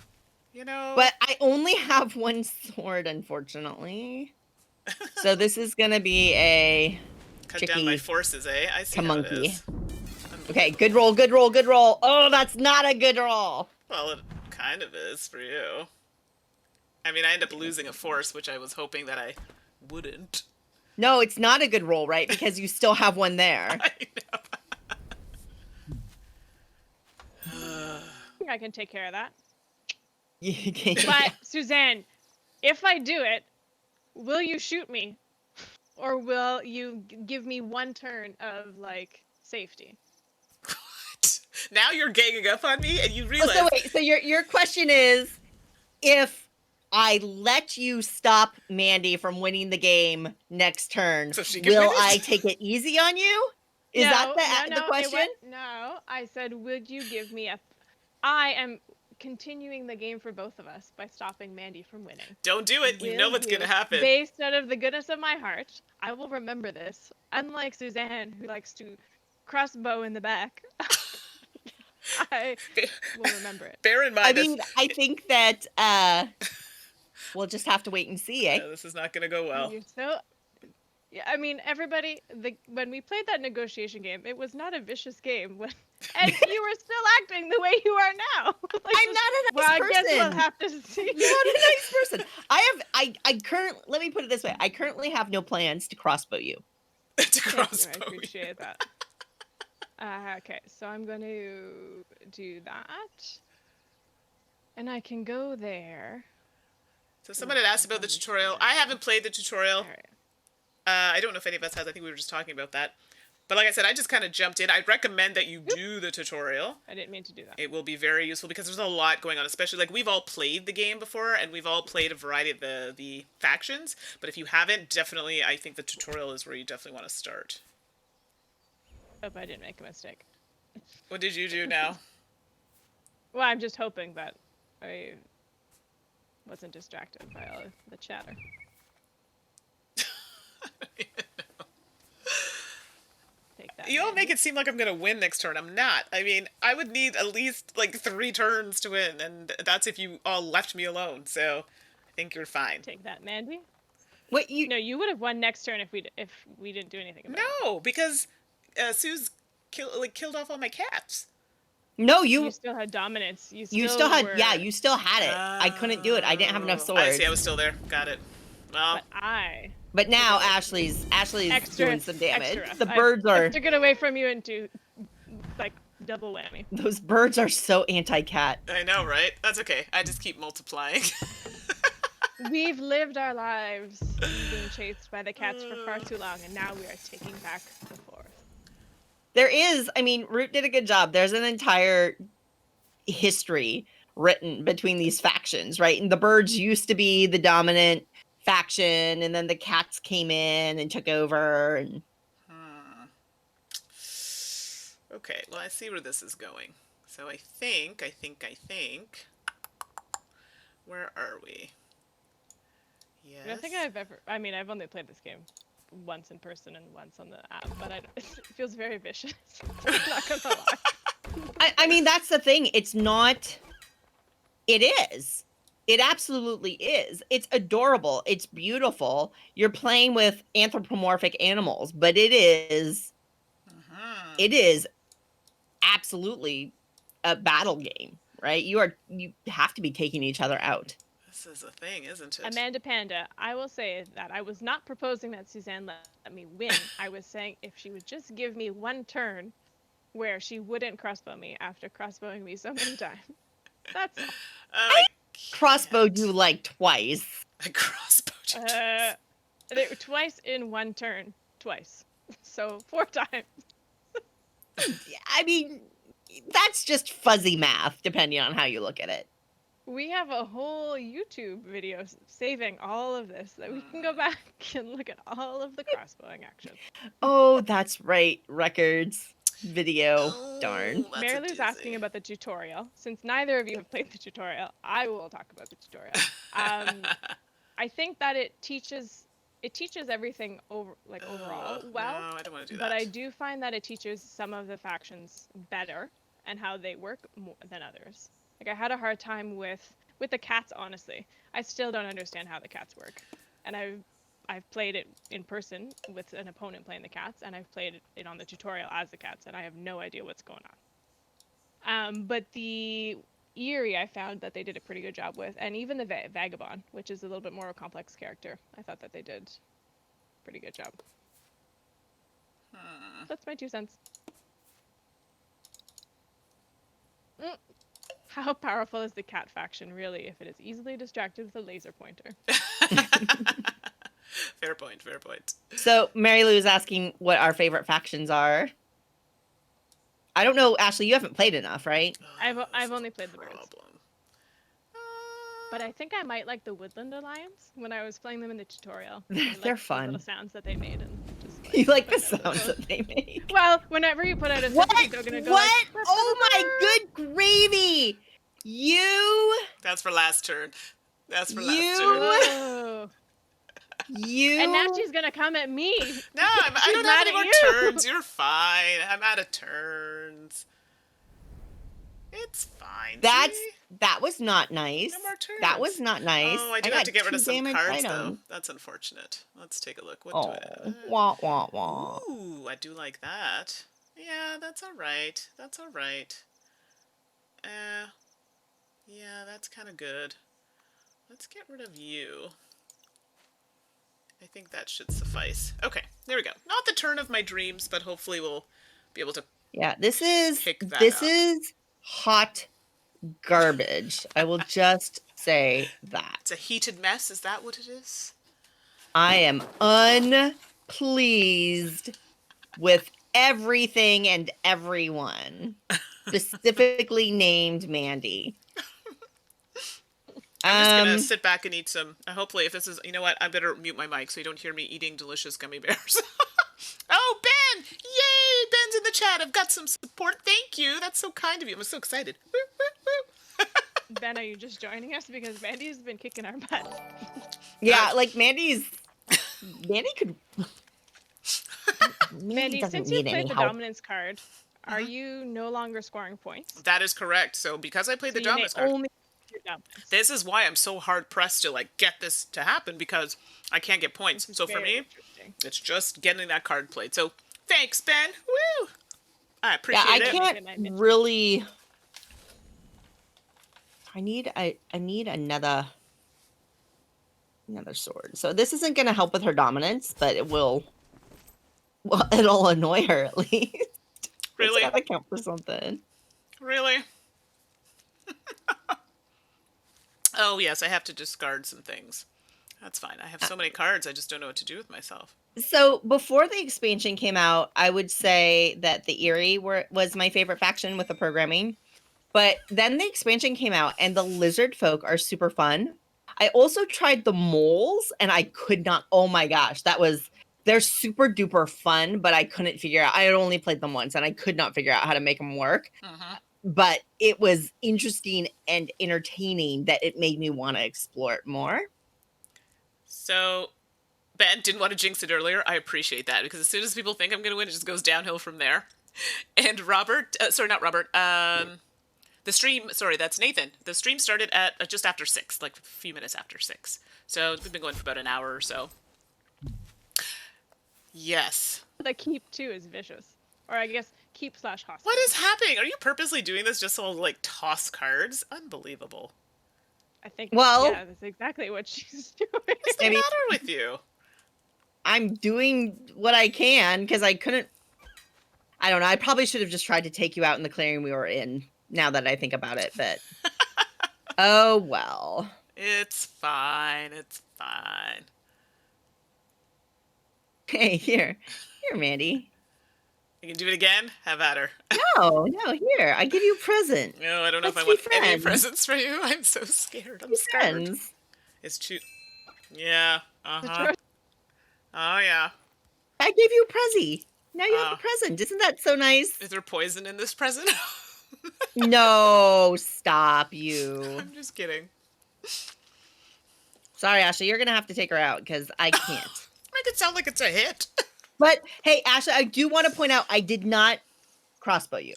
you know? But I only have one sword, unfortunately. So this is gonna be a Cut tricky down my forces, eh? I see how it monkey. is. Okay, good roll, good roll, good roll. Oh, that's not a good roll. Well, it kind of is for you. I mean, I end up losing a force, which I was hoping that I wouldn't. No, it's not a good roll, right? Because you still have one there. I know. I think I can take care of that. You can't- But Suzanne, if I do it, will you shoot me, or will you give me one turn of like safety? What? Now you're ganging up on me, and you Oh, realize so wait, so your question is, if I let you stop Mandi from winning the game next turn, So she can will win it? I take it easy on you? Is that the question? No, I said, would you give me a... I am continuing the game for both of us by stopping Mandi from winning. Don't do it. You know what's going to happen. Based out of the goodness of my heart, I will remember this. Unlike Suzanne, who likes to crossbow in the back, I will remember it. Bear in mind, I think that we'll just have to wait and see, eh? No, this is not going to go well. Yeah, I mean, everybody, when we played that negotiation game, it was not a vicious game. And you were still acting the way you are now. I'm not a nice person. I guess we'll have to see. Not a nice person. I currently, let me put it this way. I currently have no plans to crossbow you. I appreciate that. Okay, so I'm going to do that. And I can go there. So someone had asked about the tutorial. I haven't played the tutorial. All right. I don't know if any of us has. I think we were just talking about that. But like I said, I just kind of jumped in. I'd recommend that you do the tutorial. I didn't mean to do that. It will be very useful because there's a lot going on, especially like we've all played the game before and we've all played a variety of the factions. But if you haven't, definitely, I think the tutorial is where you definitely want to start. Hope I didn't make a mistake. What did you do now? Well, I'm just hoping that I wasn't distracted by all the chatter. You all make it seem like I'm going to win next turn. I'm not. I mean, I would need at least like 3 turns to win, and that's if you all left me alone. So I think you're fine. Take that, Mandi. What No, you would have won next turn if we didn't do anything about it. No, because Suze killed off all my cats. No, you still had dominance. You still had were... you still had it. I couldn't do it. I didn't have enough swords. I see. I was still there. Got it. Well, But now Ashley's doing some damage. Extra. The birds are... I took it away from you into, like, double whammy. Those birds are so anti-cat. I know, right? That's okay. I just keep multiplying. We've lived our lives being chased by the cats for far too long, and now we are taking back the forest. There is, I mean, Root did a good job. There's an entire history written between these factions, right? And the birds used to be the dominant faction, and then the cats came in and took over. And Okay, well, I see where this is going. So I think. Where are we? Yes. I don't think I've only played this game once in person and once on the app, but it feels very vicious. I'm not gonna lie. I mean, that's the thing. It's not... It is. It absolutely is. It's adorable. It's beautiful. You're playing with anthropomorphic animals, but it is absolutely a battle game, right? You have to be taking each other out. This is a thing, isn't it? Amanda Panda, I will say that I was not proposing that Suzanne let me win. I was saying if she would just give me one turn where she wouldn't crossbow me after crossbowing me so many times. That's all. I crossbowed you like twice. I crossbowed you twice in one turn. Twice. So 4 times. I mean, that's just fuzzy math, depending on how you look at it. We have a whole YouTube video saving all of this that we can go back and look at all of the crossbowing action. Oh, that's right. Records. Video. Darn. Mary Lou's asking about the tutorial. Since neither of you have played the tutorial, I will talk about the tutorial. I think that it teaches everything overall well. No, I don't want to do that. But I do find that it teaches some of the factions better and how they work more than others. Like, I had a hard time with the cats, honestly. I still don't understand how the cats work. And I've played it in person with an opponent playing the cats, and I've played it on the tutorial as the cats, and I have no idea what's going on. But the Eerie, I found that they did a pretty good job with, and even the Vagabond, which is a little bit more of a complex character, I thought that they did a pretty good job. That's my 2 cents. How powerful is the cat faction, really, if it is easily distracted with a laser pointer? Fair point, fair point. So, Mary Lou is asking what our favorite factions are. I don't know, Ashley, you haven't played enough, right? I've only played the birds. But I think I might like the Woodland Alliance when I was playing them in the tutorial. They're The fun. little sounds that they made and just You like the put out sounds that they make. Well, whenever you put out a What? symphony, they're gonna go What? like, Oh my good gravy! You. That's for last turn. That's for last You- turn. Whoa. You. And now she's gonna come at me. No, I She's don't have mad any at more you. turns. You're fine. I'm out of turns. It's fine. see? That was not nice. No more turns. That was not nice. Oh, I do have got to get rid of 2 some damaged cards, though. items. That's unfortunate. Let's take a look. What Oh, do I... wah, wah, wah. Ooh, I do like that. Yeah, that's all right. That's all right. Yeah, that's kind of good. Let's get rid of you. I think that should suffice. Okay, there we go. Not the turn of my dreams, but hopefully we'll be able to... Yeah, this is Pick that this up. is hot garbage. I will just say that. It's a heated mess, is that what it is? I am unpleased with everything and everyone, specifically named Mandi. I'm just gonna sit back and eat some. Hopefully, if this is, you know what, I better mute my mic so you don't hear me eating delicious gummy bears. Oh, Ben! Yay! Ben's in the chat. I've got some support. Thank you. That's so kind of you. I'm so excited. Woo, woo, woo. Ben, are you just joining us because Mandy's been kicking our butt? Yeah, like Mandy could. Mandy, doesn't since you need any played the help. dominance card, are you no longer scoring points? That is correct. So because I played the So you may dominance card, only your dominance. this is why I'm so hard pressed to like get this to happen because I can't get points. So for Very me, interesting. it's just getting that card played. So thanks, Ben. Woo! I appreciate Yeah, I it. can't really. I need another sword. So this isn't going to help with her dominance, but it will. Well, it'll annoy her at least. Really? It's got to count for something. Really? Oh, yes, I have to discard some things. That's fine. I have so many cards, I just don't know what to do with myself. So before the expansion came out, I would say that the Eerie was my favorite faction with the programming. But then the expansion came out and the lizard folk are super fun. I also tried the moles and I could not. Oh my gosh, they're super duper fun, but I couldn't figure out. I had only played them once and I could not figure out how to make them work. But it was interesting and entertaining that it made me want to explore it more. So, Ben didn't want to jinx it earlier. I appreciate that because as soon as people think I'm going to win, it just goes downhill from there. And Robert, not Robert, the stream, sorry, that's Nathan. The stream started at just after 6, like a few minutes after 6. So we've been going for about an hour or so. Yes. The keep too is vicious, or I guess keep/hostage. What is happening? Are you purposely doing this just so I'll, like, toss cards? Unbelievable. I think. Well- yeah, that's exactly what she's doing. What's the Maybe- matter with you? I'm doing what I can because I couldn't. I don't know. I probably should have just tried to take you out in the clearing we were in. Now that I think about it, but oh well. It's fine. It's fine. Hey, here, Mandy. You can do it again? Have at her. No, here. I give you a present. No, I don't know if I Let's want be any friends. presents for you. I'm so scared. I'm Be scared. friends. It's too... Yeah. Uh-huh. Oh, yeah. I gave you a prezi. Now you have Ah. a present. Isn't that so nice? Is there poison in this present? No, stop you. I'm just kidding. Sorry, Ashley. You're gonna have to take her out because I can't. Make it sound like it's a hit. But hey, Ashley, I do want to point out I did not crossbow you.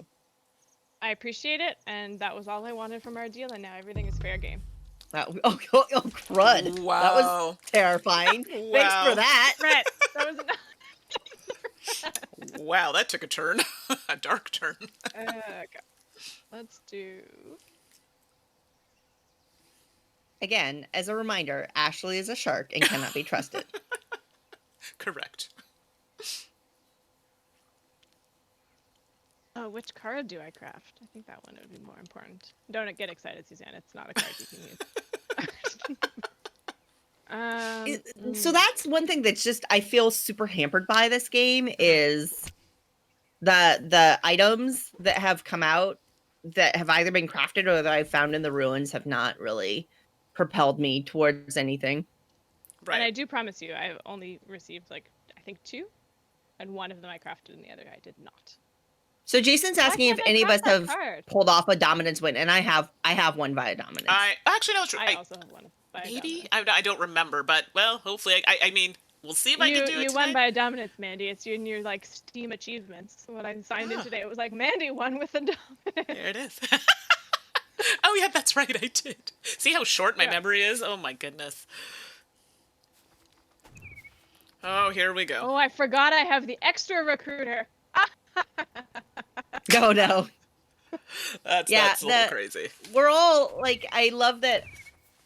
I appreciate it, and that was all I wanted from our deal, and now everything is fair game. Oh, crud. Wow. That was terrifying. Thanks Wow. for that. Brett, that was enough. Wow, that took a turn. A dark turn. Okay. Let's do. Again, as a reminder, Ashley is a shark and cannot be trusted. Correct. Oh, which card do I craft? I think that one would be more important. Don't get excited, Suzanne. It's not a card you can use. So that's one thing that's just I feel super hampered by this game is the items that have come out that have either been crafted or that I've found in the ruins have not really propelled me towards anything. Right. And I do promise you, I've only received like I think 2, and one of them I crafted, and the other I did not. So Jason's Why asking if can't I any of us craft that have card? pulled off a dominance win, and I have one via dominance. I actually no, it's true. I also have one. By Maybe dominance. I don't remember, but well, hopefully I mean, we'll see if I can do it You tonight. won by a dominance, Mandy. It's in your like Steam achievements. When I signed in today, it was like Mandy won with a dominance. There it is. Oh yeah, that's right, I did. See how short my memory is? Oh my goodness. Oh, here we go. Oh, I forgot I have the extra recruiter. No, no. That's a little crazy. We're all like, I love that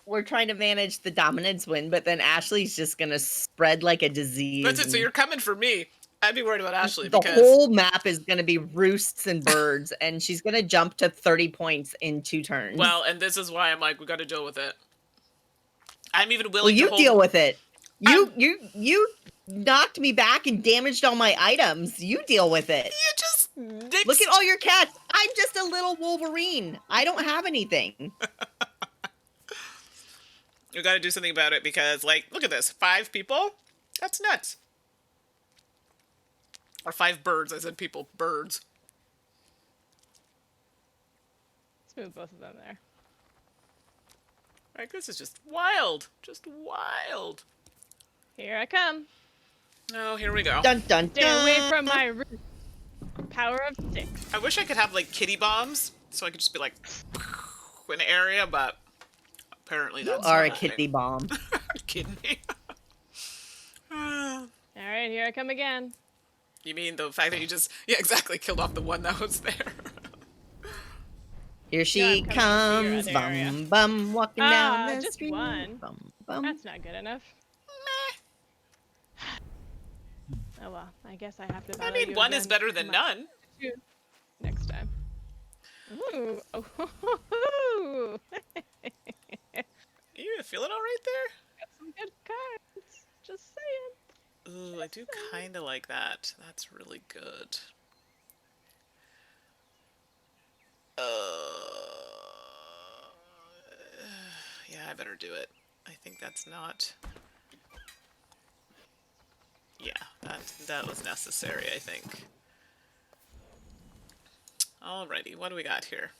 we're trying to manage the dominance win, but then Ashley's just gonna spread like a disease. That's it. So you're coming for me. I'd be worried about Ashley the because whole map is gonna be roosts and birds, and she's gonna jump to 30 points in 2 turns. well, and this is why I'm like, we got to deal with it. I'm even willing well, you to hold... deal with it. You knocked me back and damaged all my items. You deal with it. You just Look at all your cats. I'm just a little Wolverine. I don't have anything. We got to do something about it because, like, look at this. 5 people? That's nuts. Or 5 birds. I said people. Birds. Let's move both of them there. Like, this is just wild. Just wild. Here I come. Oh, here we go. Dun dun dun. Stay away from my root. Power of 6. I wish I could have, like, kitty bombs so I could just be, like, in an area, but apparently You that's are a not kitty bomb. kidding me. All right, here I come again. You mean the fact that you just... Yeah, exactly. Killed off the one that was there. Here she I'm coming to comes, your other area. bum bum, walking down the just street. one. Bum bum. That's not good enough. Oh well, I guess I have to. I battle mean, you 1 is again better than tomorrow. none. 2 next time. Ooh. Oh. You feeling all right there? Got some good cards. Just saying. Ooh, I do kind of like that. That's really good. Yeah, I better do it. I think that's not... Yeah, that was necessary, I think. Alrighty, what do we got here?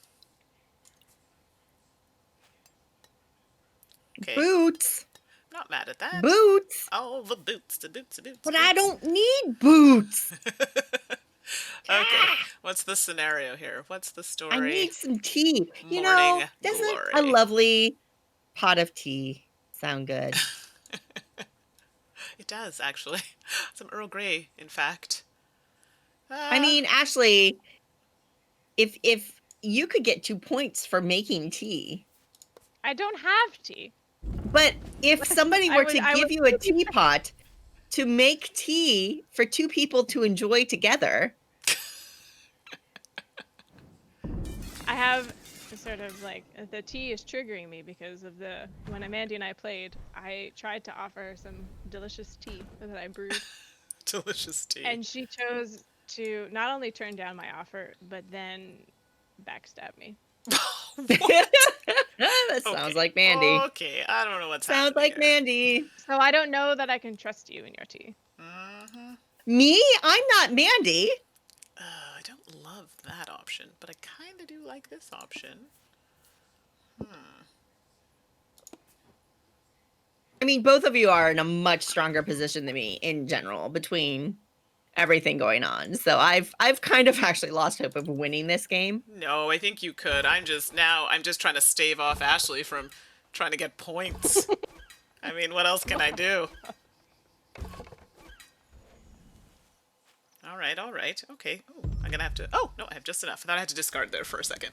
Okay, Boots. not mad at that. Boots. Oh, the boots, the boots, the boots. But boots. I don't need boots. Okay, what's the scenario here? What's the story? I need some tea. You know, Morning doesn't glory. a lovely pot of tea sound good? It does, actually. Some Earl Grey, in fact. I mean, Ashley, if you could get 2 points for making tea, I don't have tea. but if somebody were to I give would- you a teapot to make tea for 2 people to enjoy together, I have sort of like the tea is triggering me because of when Mandy and I played, I tried to offer some delicious tea that I brewed, delicious tea. and she chose to not only turn down my offer but then backstab me. that sounds Okay. like Mandy. Okay, I don't know what's Sounds happening like here. Mandy. So I don't know that I can trust you in your tea. Me? I'm not Mandy. I don't love that option, but I kind of do like this option. I mean, both of you are in a much stronger position than me in general between everything going on. So I've kind of actually lost hope of winning this game. No, I think you could. I'm just trying to stave off Ashley from trying to get points. I mean, what else can I do? All right. Okay. Oh, I'm gonna have to... Oh, no, I have just enough. I thought I had to discard there for a second.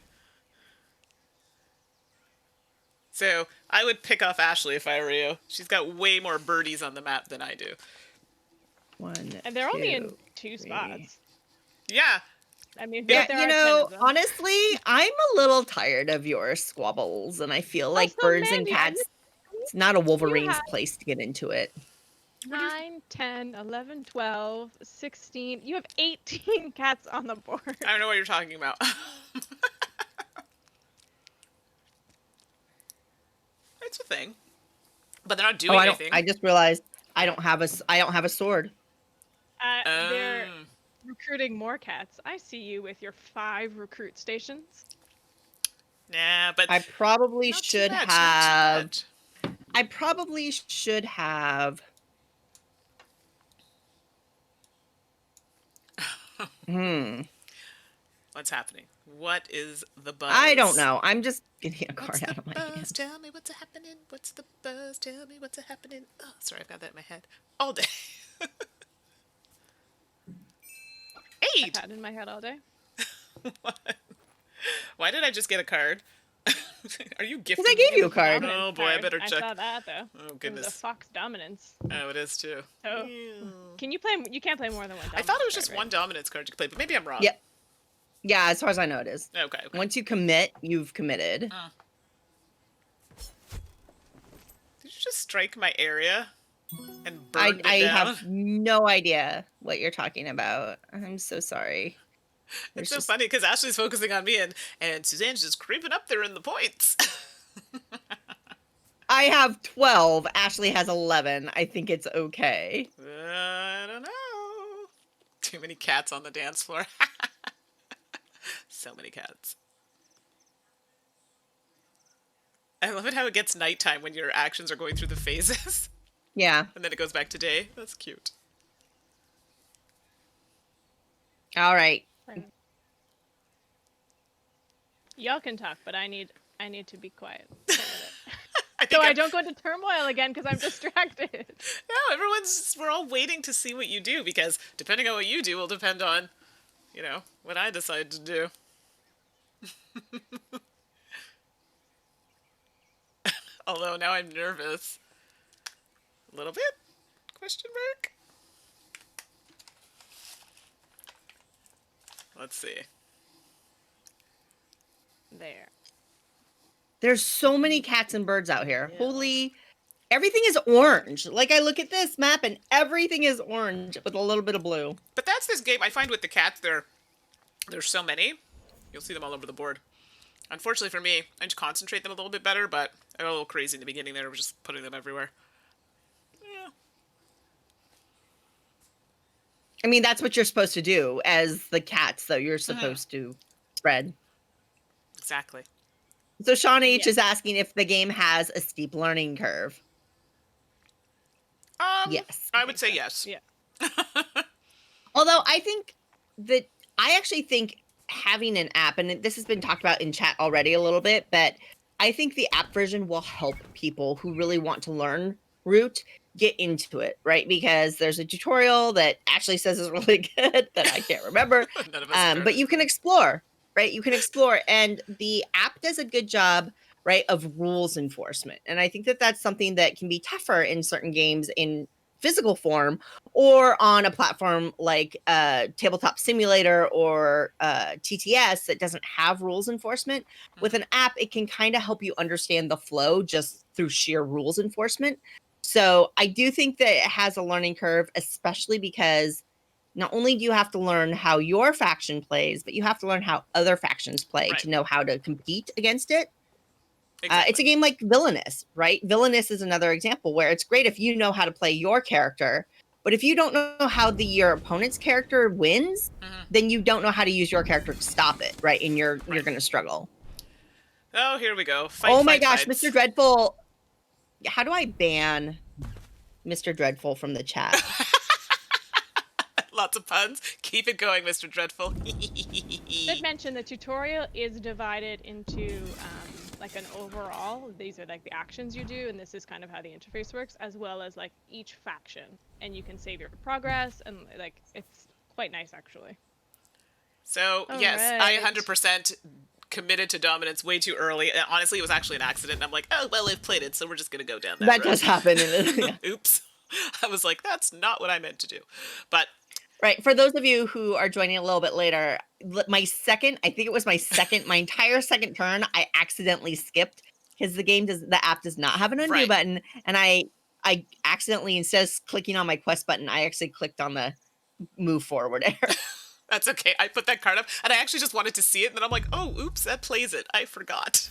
So, I would pick off Ashley if I were you. She's got way more birdies on the map than I do. 1, And they're only in 2, 2 3. spots. Yeah. I mean, Yeah, there you are 10 know, of them. honestly, I'm a little tired of your squabbles, and I feel like Also, birds and Mandy, cats, it's not a Wolverine's have- place to get into it. 9, 10, 11, 12, 16. You have 18 cats on the board. I don't know what you're talking about. it's a thing. But they're not doing Oh, anything. I just realized I don't have a sword. They're recruiting more cats. I see you with your 5 recruit stations. Nah, but I probably not should too much, have. not too I probably should have. much. What's happening? What is the buzz? I don't know. I'm just getting a What's card out the of my buzz? hand. Tell me what's happening. What's the buzz? Tell me what's happening. Oh, sorry, I've got that in my head all day. I've had it in my head all day. What? Why did I just get a card? Are you gifting? Because I gave me? you a card. Oh boy, I better check. I saw that though. Oh It goodness. was a fox dominance. Oh, it is too. So, can you play? You can't play more than one. I thought it was dominance just card, one right? dominance card you could play, but maybe I'm wrong. Yep. Yeah, as far as I know, it is. Okay. Once you commit, you've committed. Did you just strike my area and burn it I down? have no idea what you're talking about. I'm so sorry. It's so funny because Ashley's focusing on me and Suzanne's just creeping up there in the points. I have 12. Ashley has 11. I think it's okay. I don't know. Too many cats on the dance floor. So many cats. I love it how it gets nighttime when your actions are going through the phases. Yeah. And then it goes back to day. That's cute. All right. Y'all can talk, but I need to be quiet. I don't go into turmoil again because I'm distracted. No, we're all waiting to see what you do because depending on what you do will depend on, what I decide to do. Although now I'm nervous. A little bit? Question mark? Let's see. There. There's so many cats and birds out here. Yeah. Holy, everything is orange. Like I look at this map and everything is orange with a little bit of blue. But that's this game. I find with the cats, there's so many. You'll see them all over the board. Unfortunately for me, I just concentrate them a little bit better, but I got a little crazy in the beginning there. I was just putting them everywhere. Yeah. I mean, that's what you're supposed to do as the cats, though. You're supposed to spread. Exactly. So Sean H is asking if the game has a steep learning curve. Yes. I would say yes. Yeah. Although I actually think having an app, and this has been talked about in chat already a little bit, but I think the app version will help people who really want to learn Root get into it, right? Because there's a tutorial that Ashley says is really good that I can't remember. None of us but you can explore, right? You can explore, and the app does a good job, right, of rules enforcement. And I think that that's something that can be tougher in certain games in physical form or on a platform like Tabletop Simulator or TTS that doesn't have rules enforcement. With an app, it can kind of help you understand the flow just through sheer rules enforcement. So I do think that it has a learning curve, especially because not only do you have to learn how your faction plays, but you have to learn how other factions play to know how to compete against it. Exactly. It's a game like Villainous, right? Villainous is another example where it's great if you know how to play your character, but if you don't know how your opponent's character wins, then you don't know how to use your character to stop it, right? And you're going to struggle. Oh, here we go. My gosh, fights. Mr. Dreadful. How do I ban Mr. Dreadful from the chat? Lots of puns. Keep it going, Mr. Dreadful. Should mention the tutorial is divided into like an overall. These are like the actions you do, and this is kind of how the interface works, as well as like each faction, and you can save your progress, and like it's quite nice actually. So yes, I 100% committed to dominance way too early. And honestly, it was actually an accident. And I'm like, oh well, I've played it, so we're just gonna go down that road. Does happen. Oops. I was like, that's not what I meant to do. But right. For those of you who are joining a little bit later, my entire second turn, I accidentally skipped because the app does not have an undo button. And I accidentally, instead of clicking on my quest button, I actually clicked on the move forward arrow. That's okay. I put that card up and I actually just wanted to see it. And then I'm like, oh, oops, that plays it. I forgot.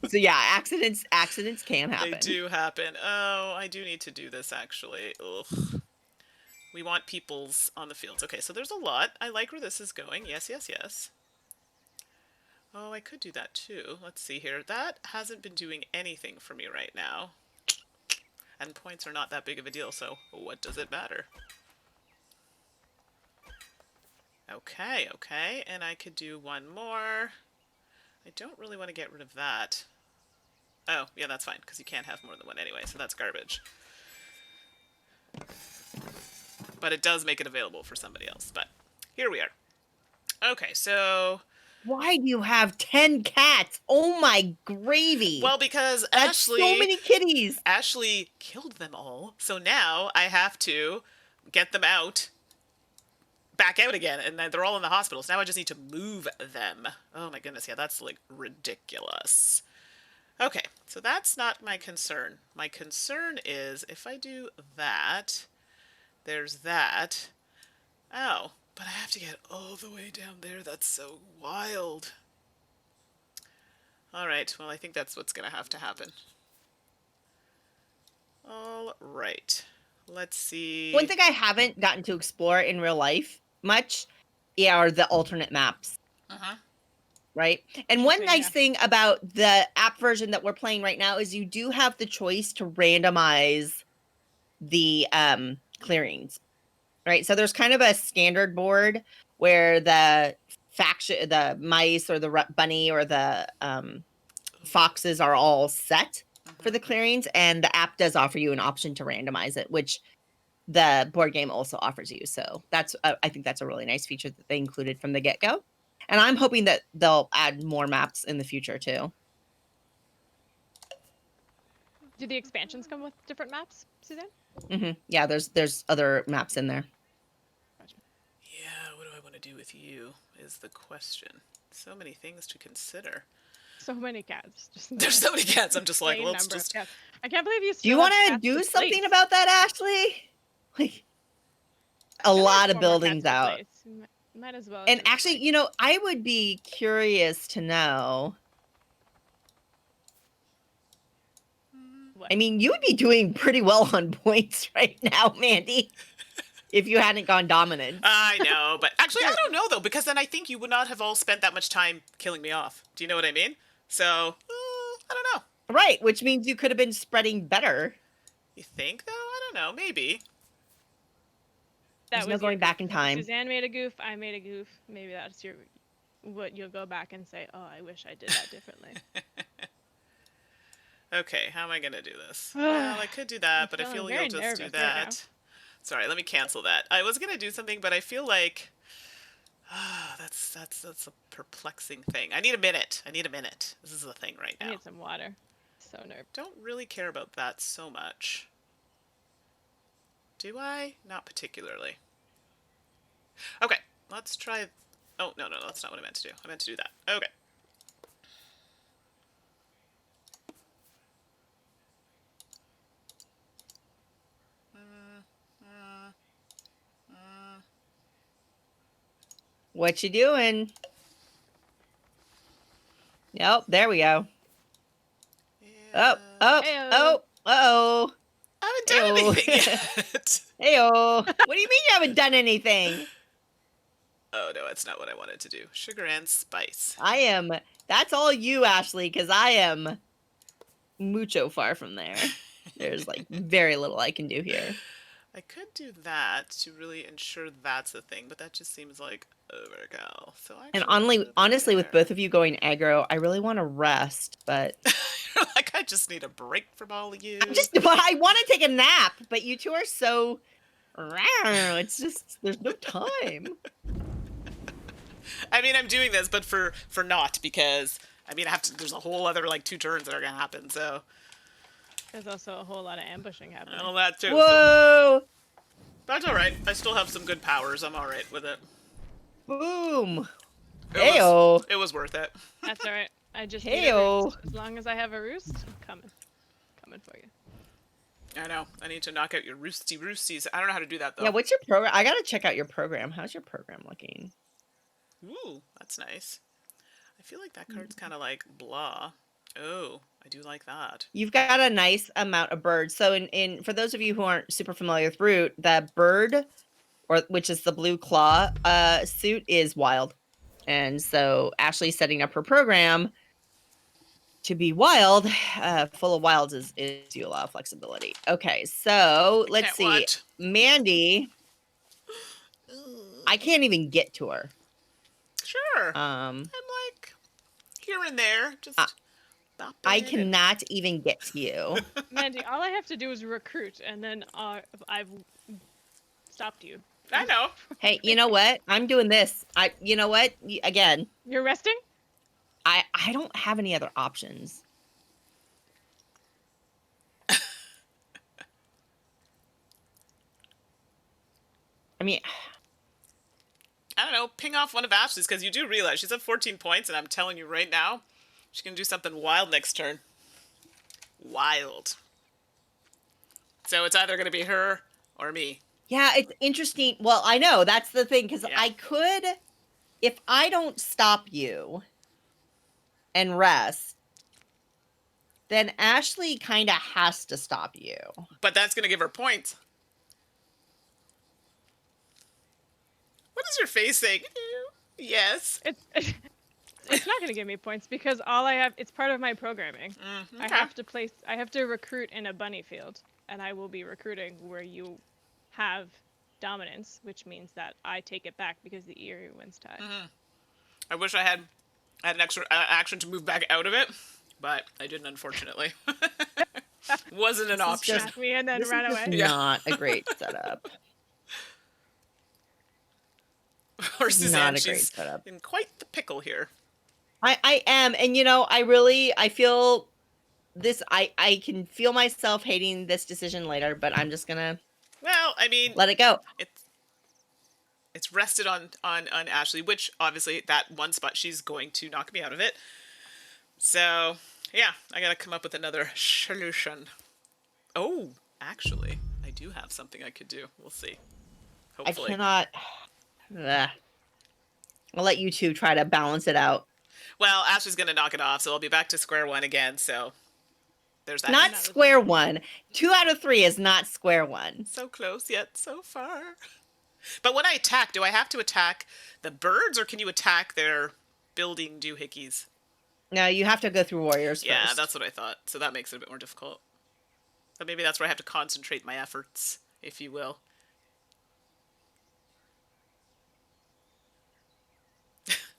So yeah, accidents can happen. They do happen. Oh, I do need to do this actually. Ugh. We want peoples on the fields. Okay, so there's a lot. I like where this is going. Yes, yes, yes. Oh, I could do that too. Let's see here. That hasn't been doing anything for me right now. And points are not that big of a deal, so what does it matter? Okay, okay, and I could do one more. I don't really want to get rid of that. Oh, yeah, that's fine, because you can't have more than one anyway, so that's garbage. But it does make it available for somebody else, but here we are. Okay, so... Why do you have 10 cats? Oh my gravy. Well, because That's Ashley... so many kitties. Ashley killed them all, so now I have to get them out, back out again, and they're all in the hospital, so now I just need to move them. Oh my goodness, yeah, that's, like, ridiculous. Okay, so that's not my concern. My concern is if I do that, there's that. Oh, but I have to get all the way down there. That's so wild. All right, well, I think that's what's going to happen. All right, let's see. One thing I haven't gotten to explore in real life much are the alternate maps. Uh-huh. Right? And one Okay, nice yeah. thing about the app version that we're playing right now is you do have the choice to randomize the clearings. Right? So there's kind of a standard board where the faction, the mice or the bunny or the foxes are all set for the clearings, and the app does offer you an option to randomize it, which the board game also offers you. So that's I think that's a really nice feature that they included from the get-go. And I'm hoping that they'll add more maps in the future too. Do the expansions come with different maps, Suzanne? Yeah, there's other maps in there. Yeah, what do I want to do with you is the question. So many things to consider. So many cats. There's so many cats. I'm just like, insane well, it's number of just... cats. I can't believe you. Do you want want to do something about that, Ashley? Like a lot of buildings out. Might as well. And just, actually, like, you know, I would be curious to know. what? I mean, you would be doing pretty well on points right now, Mandi, if you hadn't gone dominant. I know, but actually, I don't know, though, because then I think you would not have all spent that much time killing me off. Do you know what I mean? So, I don't know. Right, which means you could have been spreading better. You think, though? I don't know. Maybe. There's no going back in time. Suzanne made a goof. I made a goof. Maybe that's what you'll go back and say. Oh, I wish I did that differently. Okay, how am I going to do this? Well, I could do that, but I feel you'll just do that. Sorry, let me cancel that. I was going to do something, but I feel like that's a perplexing thing. I need a minute. This is the thing right now. I need some water. So nervous. Don't really care about that so much. Do I? Not particularly. Okay, let's try... Oh, no, that's not what I meant to do. I meant to do that. Okay. What you doing? Yep, there we go. Yeah. Uh-oh. I haven't done anything yet. Heyo. What do you mean you haven't done anything? Oh, no, that's not what I wanted to do. Sugar and spice. That's all you, Ashley, because I am mucho far from there. There's like very little I can do here. I could do that to really ensure that's the thing, but that just seems like overkill. So And honestly, with both of you going aggro, I really want to rest, but like I just need a break from all of you. But I want to take a nap, but you two are so. It's just there's no time. I mean, I'm doing this, but for naught because I mean I have to. There's a whole other like 2 turns that are gonna happen. So there's also a whole lot of ambushing happening. all that too. Whoa! That's all right. I still have some good powers. I'm all right with it. Boom! It was worth it. That's all right. I just Heyo. as long as I have a roost, I'm coming for you. I know. I need to knock out your roosties. I don't know how to do that though. Yeah, what's your program? I gotta check out your program. How's your program looking? Ooh, that's nice. I feel like that card's kind of like blah. Oh, I do like that. You've got a nice amount of birds. So in for those of you who aren't super familiar with Root, the bird, or which is the blue claw suit, is wild. And so Ashley's setting up her program to be wild, full of wilds is you a lot of flexibility. Okay, so let's Can't see. watch. Mandy, I can't even get to her. Sure. I'm Um, like here and there, just not I bad. cannot even get to you. Mandy, all I have to do is recruit, and then I've stopped you. I know. Hey, you know what? I'm doing this. You know what? Again, You're resting? I don't have any other options. I mean, I don't know. Ping off one of Ashley's, because you do realize she's at 14 points, and I'm telling you right now, she's gonna do something wild next turn. Wild. So it's either gonna be her or me. yeah, it's interesting. Well, I know that's the thing, because Yeah. I could, if I don't stop you and rest, then Ashley kind of has to stop you. But that's gonna give her points. What is your face saying? Yes. It's not going to give me points because all I have, it's part of my programming. Okay. I have to recruit in a bunny field, and I will be recruiting where you have dominance, which means that I take it back because the Erie wins tie. I wish I had an extra action to move back out of it, but I didn't, unfortunately. Wasn't an option. Smack me and then This run is just away. not a great setup. Or Suzanne, Not a great she's setup. in quite the pickle here. I am, and I feel this. I can feel myself hating this decision later, but I'm just gonna Well, I mean, let it go. it's rested on Ashley, which obviously that one spot she's going to knock me out of it. So yeah, I gotta come up with another solution. Oh, actually, I do have something I could do. We'll see. Hopefully. I cannot. Ugh. I'll let you two try to balance it out. Well, Ashley's gonna knock it off, so I'll be back to square one again. So there's that. Not square one. 2 out of 3 is not square one. So close yet so far. But when I attack, do I have to attack the birds, or can you attack their building doohickeys? No, you have to go through warriors Yeah, first. that's what I thought. So that makes it a bit more difficult. But maybe that's where I have to concentrate my efforts, if you will.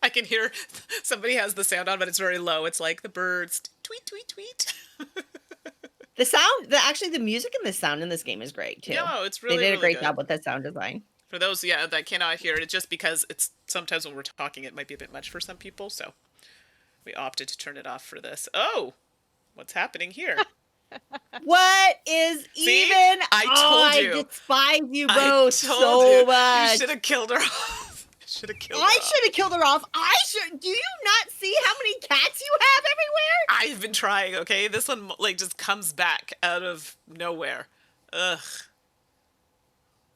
I can hear somebody has the sound on, but it's very low. It's like the birds tweet, tweet, tweet. The sound, actually, the music and the sound in this game is great too. No, it's really They did a really great good. job with the sound design. For those, that cannot hear it, it's just because it's sometimes when we're talking, it might be a bit much for some people. So we opted to turn it off for this. Oh, what's happening here? What is See? even? I told you. I despise you I told told so you. much. You should have killed her off. Should have killed her I off. should have killed her off. I should. Do you not see how many cats you have everywhere? I've been trying, okay? This one, just comes back out of nowhere. Ugh.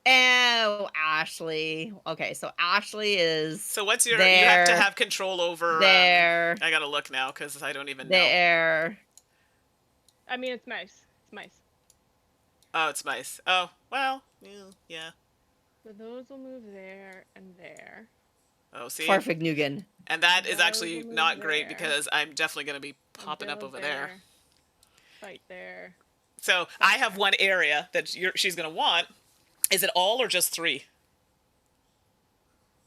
Oh, Ashley. Okay, so Ashley is. So what's your... there, you have to have control over... there. I gotta look now, because I don't even know. There. I mean, it's mice. It's mice. Oh, it's mice. Oh, well, yeah. So those will move there and there. Oh, see? Perfect Nugan. And that is Those actually will move not great, there. because I'm definitely gonna be popping up Build over there. Fight there. So I have one area that she's gonna want. Is it all or just 3?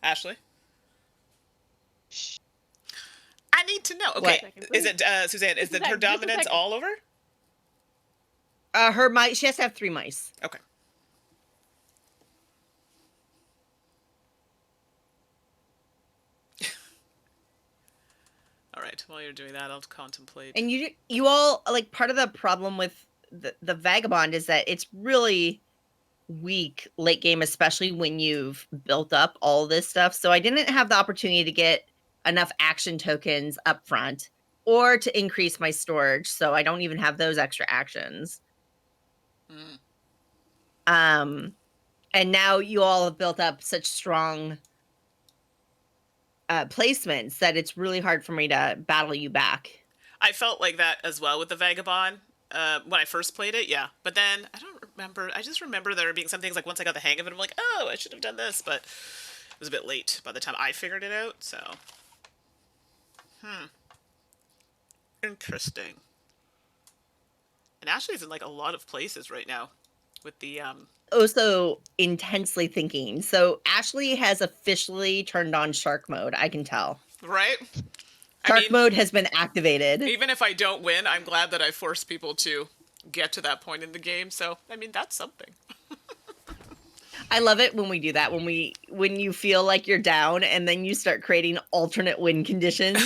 Ashley? Shh. I need to know. Okay, What? is it Suzanne? Is Just a her sec, just a dominance second. all over? Her mice. She has to have 3 mice. Okay. All right. While you're doing that, I'll contemplate. And you all, like, part of the problem with the Vagabond is that it's really weak late game, especially when you've built up all this stuff. So I didn't have the opportunity to get enough action tokens up front or to increase my storage. So I don't even have those extra actions. And now you all have built up such strong placements that it's really hard for me to battle you back. I felt like that as well with the Vagabond when I first played it, yeah. But then I don't remember. I just remember there being some things like once I got the hang of it, I'm like, oh, I should have done this, but it was a bit late by the time I figured it out. So, interesting. And Ashley's in like a lot of places right now with the Also intensely thinking. So Ashley has officially turned on shark mode. I can tell. right. Shark mode has been activated. Even if I don't win, I'm glad that I forced people to get to that point in the game. So, I mean, that's something. I love it when we do that. When you feel like you're down and then you start creating alternate win conditions,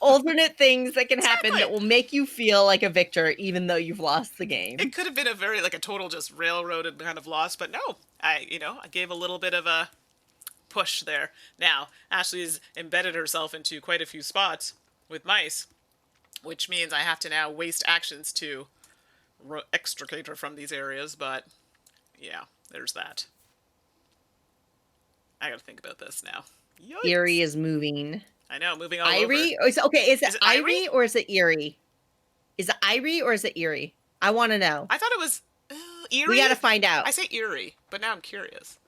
alternate things that can happen that will make you feel like a victor even though you've lost the game. It could have been a total just railroaded kind of loss, but no. I gave a little bit of a push there. Now, Ashley's embedded herself into quite a few spots with mice, which means I have to now waste actions to extricate her from these areas, but yeah, there's that. I gotta think about this now. Yikes. Erie is moving. I know, moving all Irie? over. Is it Irie Irie or is it Erie? Is it Irie or is it Erie? I want to know. I thought it was Erie. We got to find out. I say Erie, but now I'm curious.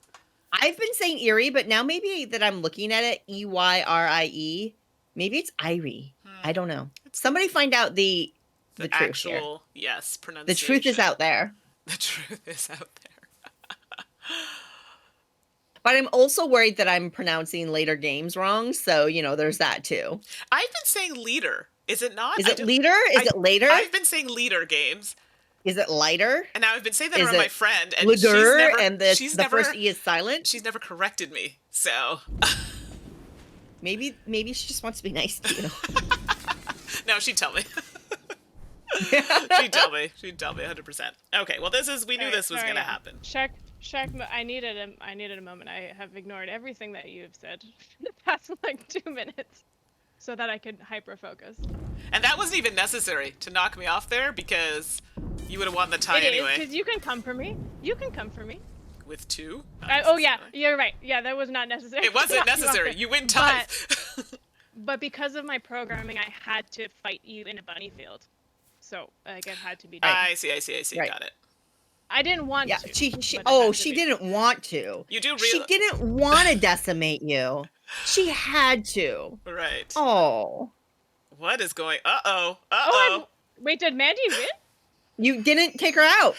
I've been saying Erie, but now maybe that I'm looking at it, Eyrie, maybe it's Irie. I don't know. Somebody find out the truth actual, here. Yes, pronunciation. The truth is out there. The truth is out there. But I'm also worried that I'm pronouncing later games wrong. So, there's that too. I've been saying leader. Is it not? Is it leader? Is it later? I've been saying leader games. Is it lighter? And now I've been saying that around my friend. And Leader, she's the never, first E is silent? She's never corrected me. So. Maybe she just wants to be nice to you. No, she'd tell me. She'd tell me 100%. Okay, well, we knew this was going to happen. Shark, I needed a moment. I have ignored everything that you've said for the past like 2 minutes so that I could hyper focus. And that wasn't even necessary to knock me off there because you would have won the tie anyway. Because you can come for me. You can come for me. With 2? Oh yeah, you're right. Yeah, that was not necessary. It wasn't necessary. You win ties. But because of my programming, I had to fight you in a bunny field. So like it had to be done. I see. Right. Got it. I didn't want to. She didn't want to. You do She didn't want to decimate you. She had to. Right. Oh. What is going? Uh-oh. Wait, did Mandi win? You didn't take her out.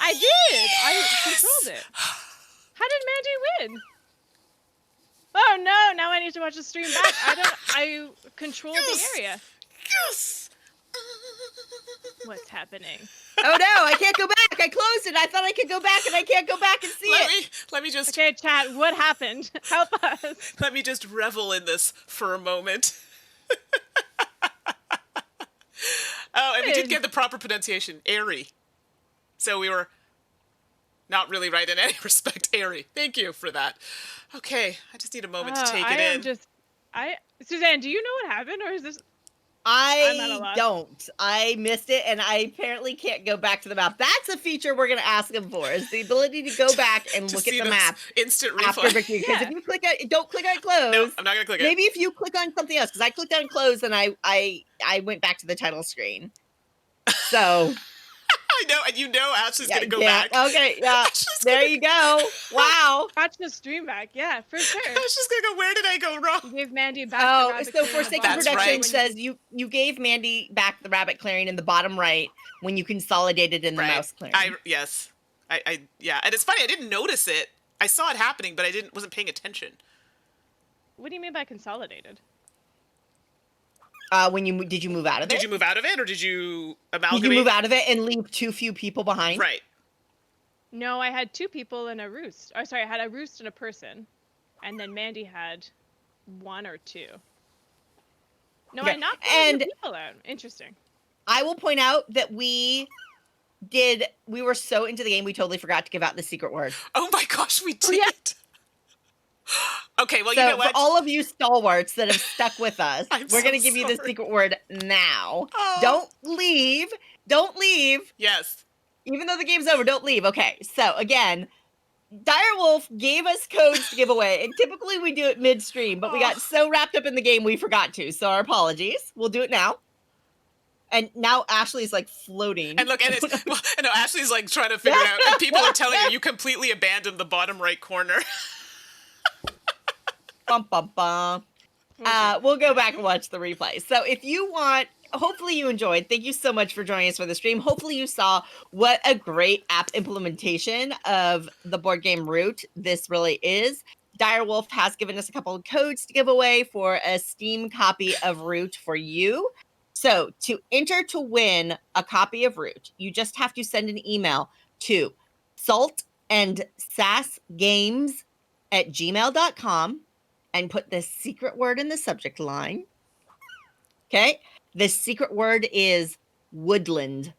I did. I controlled it. How did Mandi win? Oh no! Now I need to watch the stream back. I controlled the area. Yes. What's happening? Oh no! I can't go back. I closed it. I thought I could go back, and I can't go back and see it. Let me just. Okay, chat. What happened? Help us. Let me just revel in this for a moment. Oh, and we did get the proper pronunciation, airy. So we were not really right in any respect, airy. Thank you for that. Okay, I just need a moment to take it in. Suzanne, do you know what happened, or is this? I don't. I missed it, and I apparently can't go back to the map. That's a feature we're going to ask him for, is the ability to go back and look at the map. Instant after replay. victory. Because if you click on, don't click on close. No, I'm not going to click it. Maybe if you click on something else, because I clicked on close, and I went back to the title screen. So... I know, and Ashley's going to go back. Okay, yeah. There you go. Wow. Watch the stream back. Yeah, for sure. Ashley's going to go, where did I go wrong? You gave Mandi back the rabbit so for sake of production, right. says you gave Mandi back the rabbit clearing in the bottom right when you consolidated in the mouse clearing. Yes. Yeah, and it's funny, I didn't notice it. I saw it happening, but I wasn't paying attention. What do you mean by consolidated? Did you move out of it? Did you move out of it, or did you amalgamate? Did you move out of it and leave too few people behind? Right. No, I had 2 people and a roost. Oh, sorry, I had a roost and a person, and then Mandi had 1 or 2. No, I knocked people out. Interesting. I will point out that we were so into the game we totally forgot to give out the secret word. Oh my gosh, we did. Oh, yeah. Okay, well, so you know what? For all of you stalwarts that have stuck with us, we're going to give you the secret word now. Oh. Don't leave. Yes. Even though the game's over, don't leave. Okay, so again, Direwolf gave us codes to give away, and typically we do it midstream, but we got so wrapped up in the game we forgot to, so our apologies. We'll do it now. And now Ashley's like floating. And look, and it's well, no, Ashley's like trying to figure it out, and people are telling her you completely abandoned the bottom right corner. Bum, bum, bum. We'll go back and watch the replay. So if you want, hopefully you enjoyed. Thank you so much for joining us for the stream. Hopefully you saw what a great app implementation of the board game Root this really is. Direwolf has given us a couple of codes to give away for a Steam copy of Root for you. So to enter to win a copy of Root, you just have to send an email to saltandsassgames@gmail.com and put the secret word in the subject line. Okay. The secret word is woodland.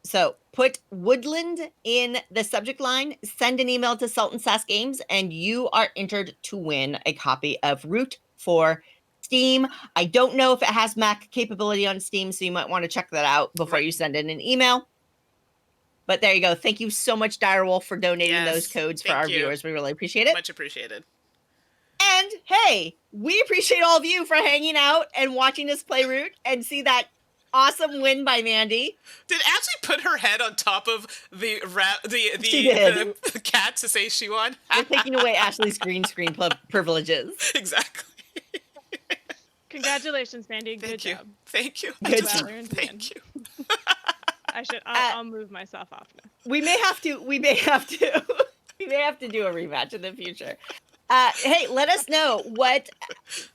So put woodland in the subject line, send an email to Salt and Sass Games, and you are entered to win a copy of Root for Steam. I don't know if it has Mac capability on Steam, so you might want to check that out before you send in an email. But there you go. Thank you so much, Direwolf, for donating those codes for our viewers. We really appreciate it. Much appreciated. And hey, we appreciate all of you for hanging out and watching us play Root and see that awesome win by Mandi. Did Ashley put her head on top of the cat to say she won? We're taking away Ashley's green screen privileges. Exactly. Congratulations, Mandi. Good job. Thank you. Good job. Thank you. I'll move myself off now. We may have to do a rematch in the future. Hey, let us know what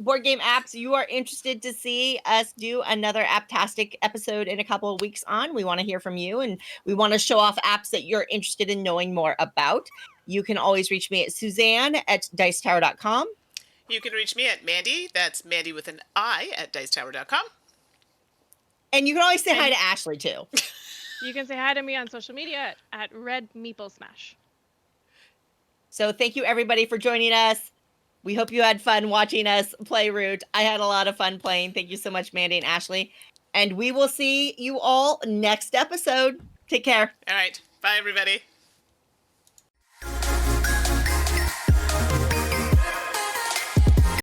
board game apps you are interested to see us do another Apptastic episode in a couple of weeks on. We want to hear from you, and we want to show off apps that you're interested in knowing more about. You can always reach me at Suzanne at dicetower.com. You can reach me at Mandi, that's Mandi with an I, at dicetower.com. And you can always say hi to Ashley, too. You can say hi to me on social media at Red Meeple Smash. So thank you, everybody, for joining us. We hope you had fun watching us play Root. I had a lot of fun playing. Thank you so much, Mandi and Ashley. And we will see you all next episode. Take care. All right. Bye, everybody.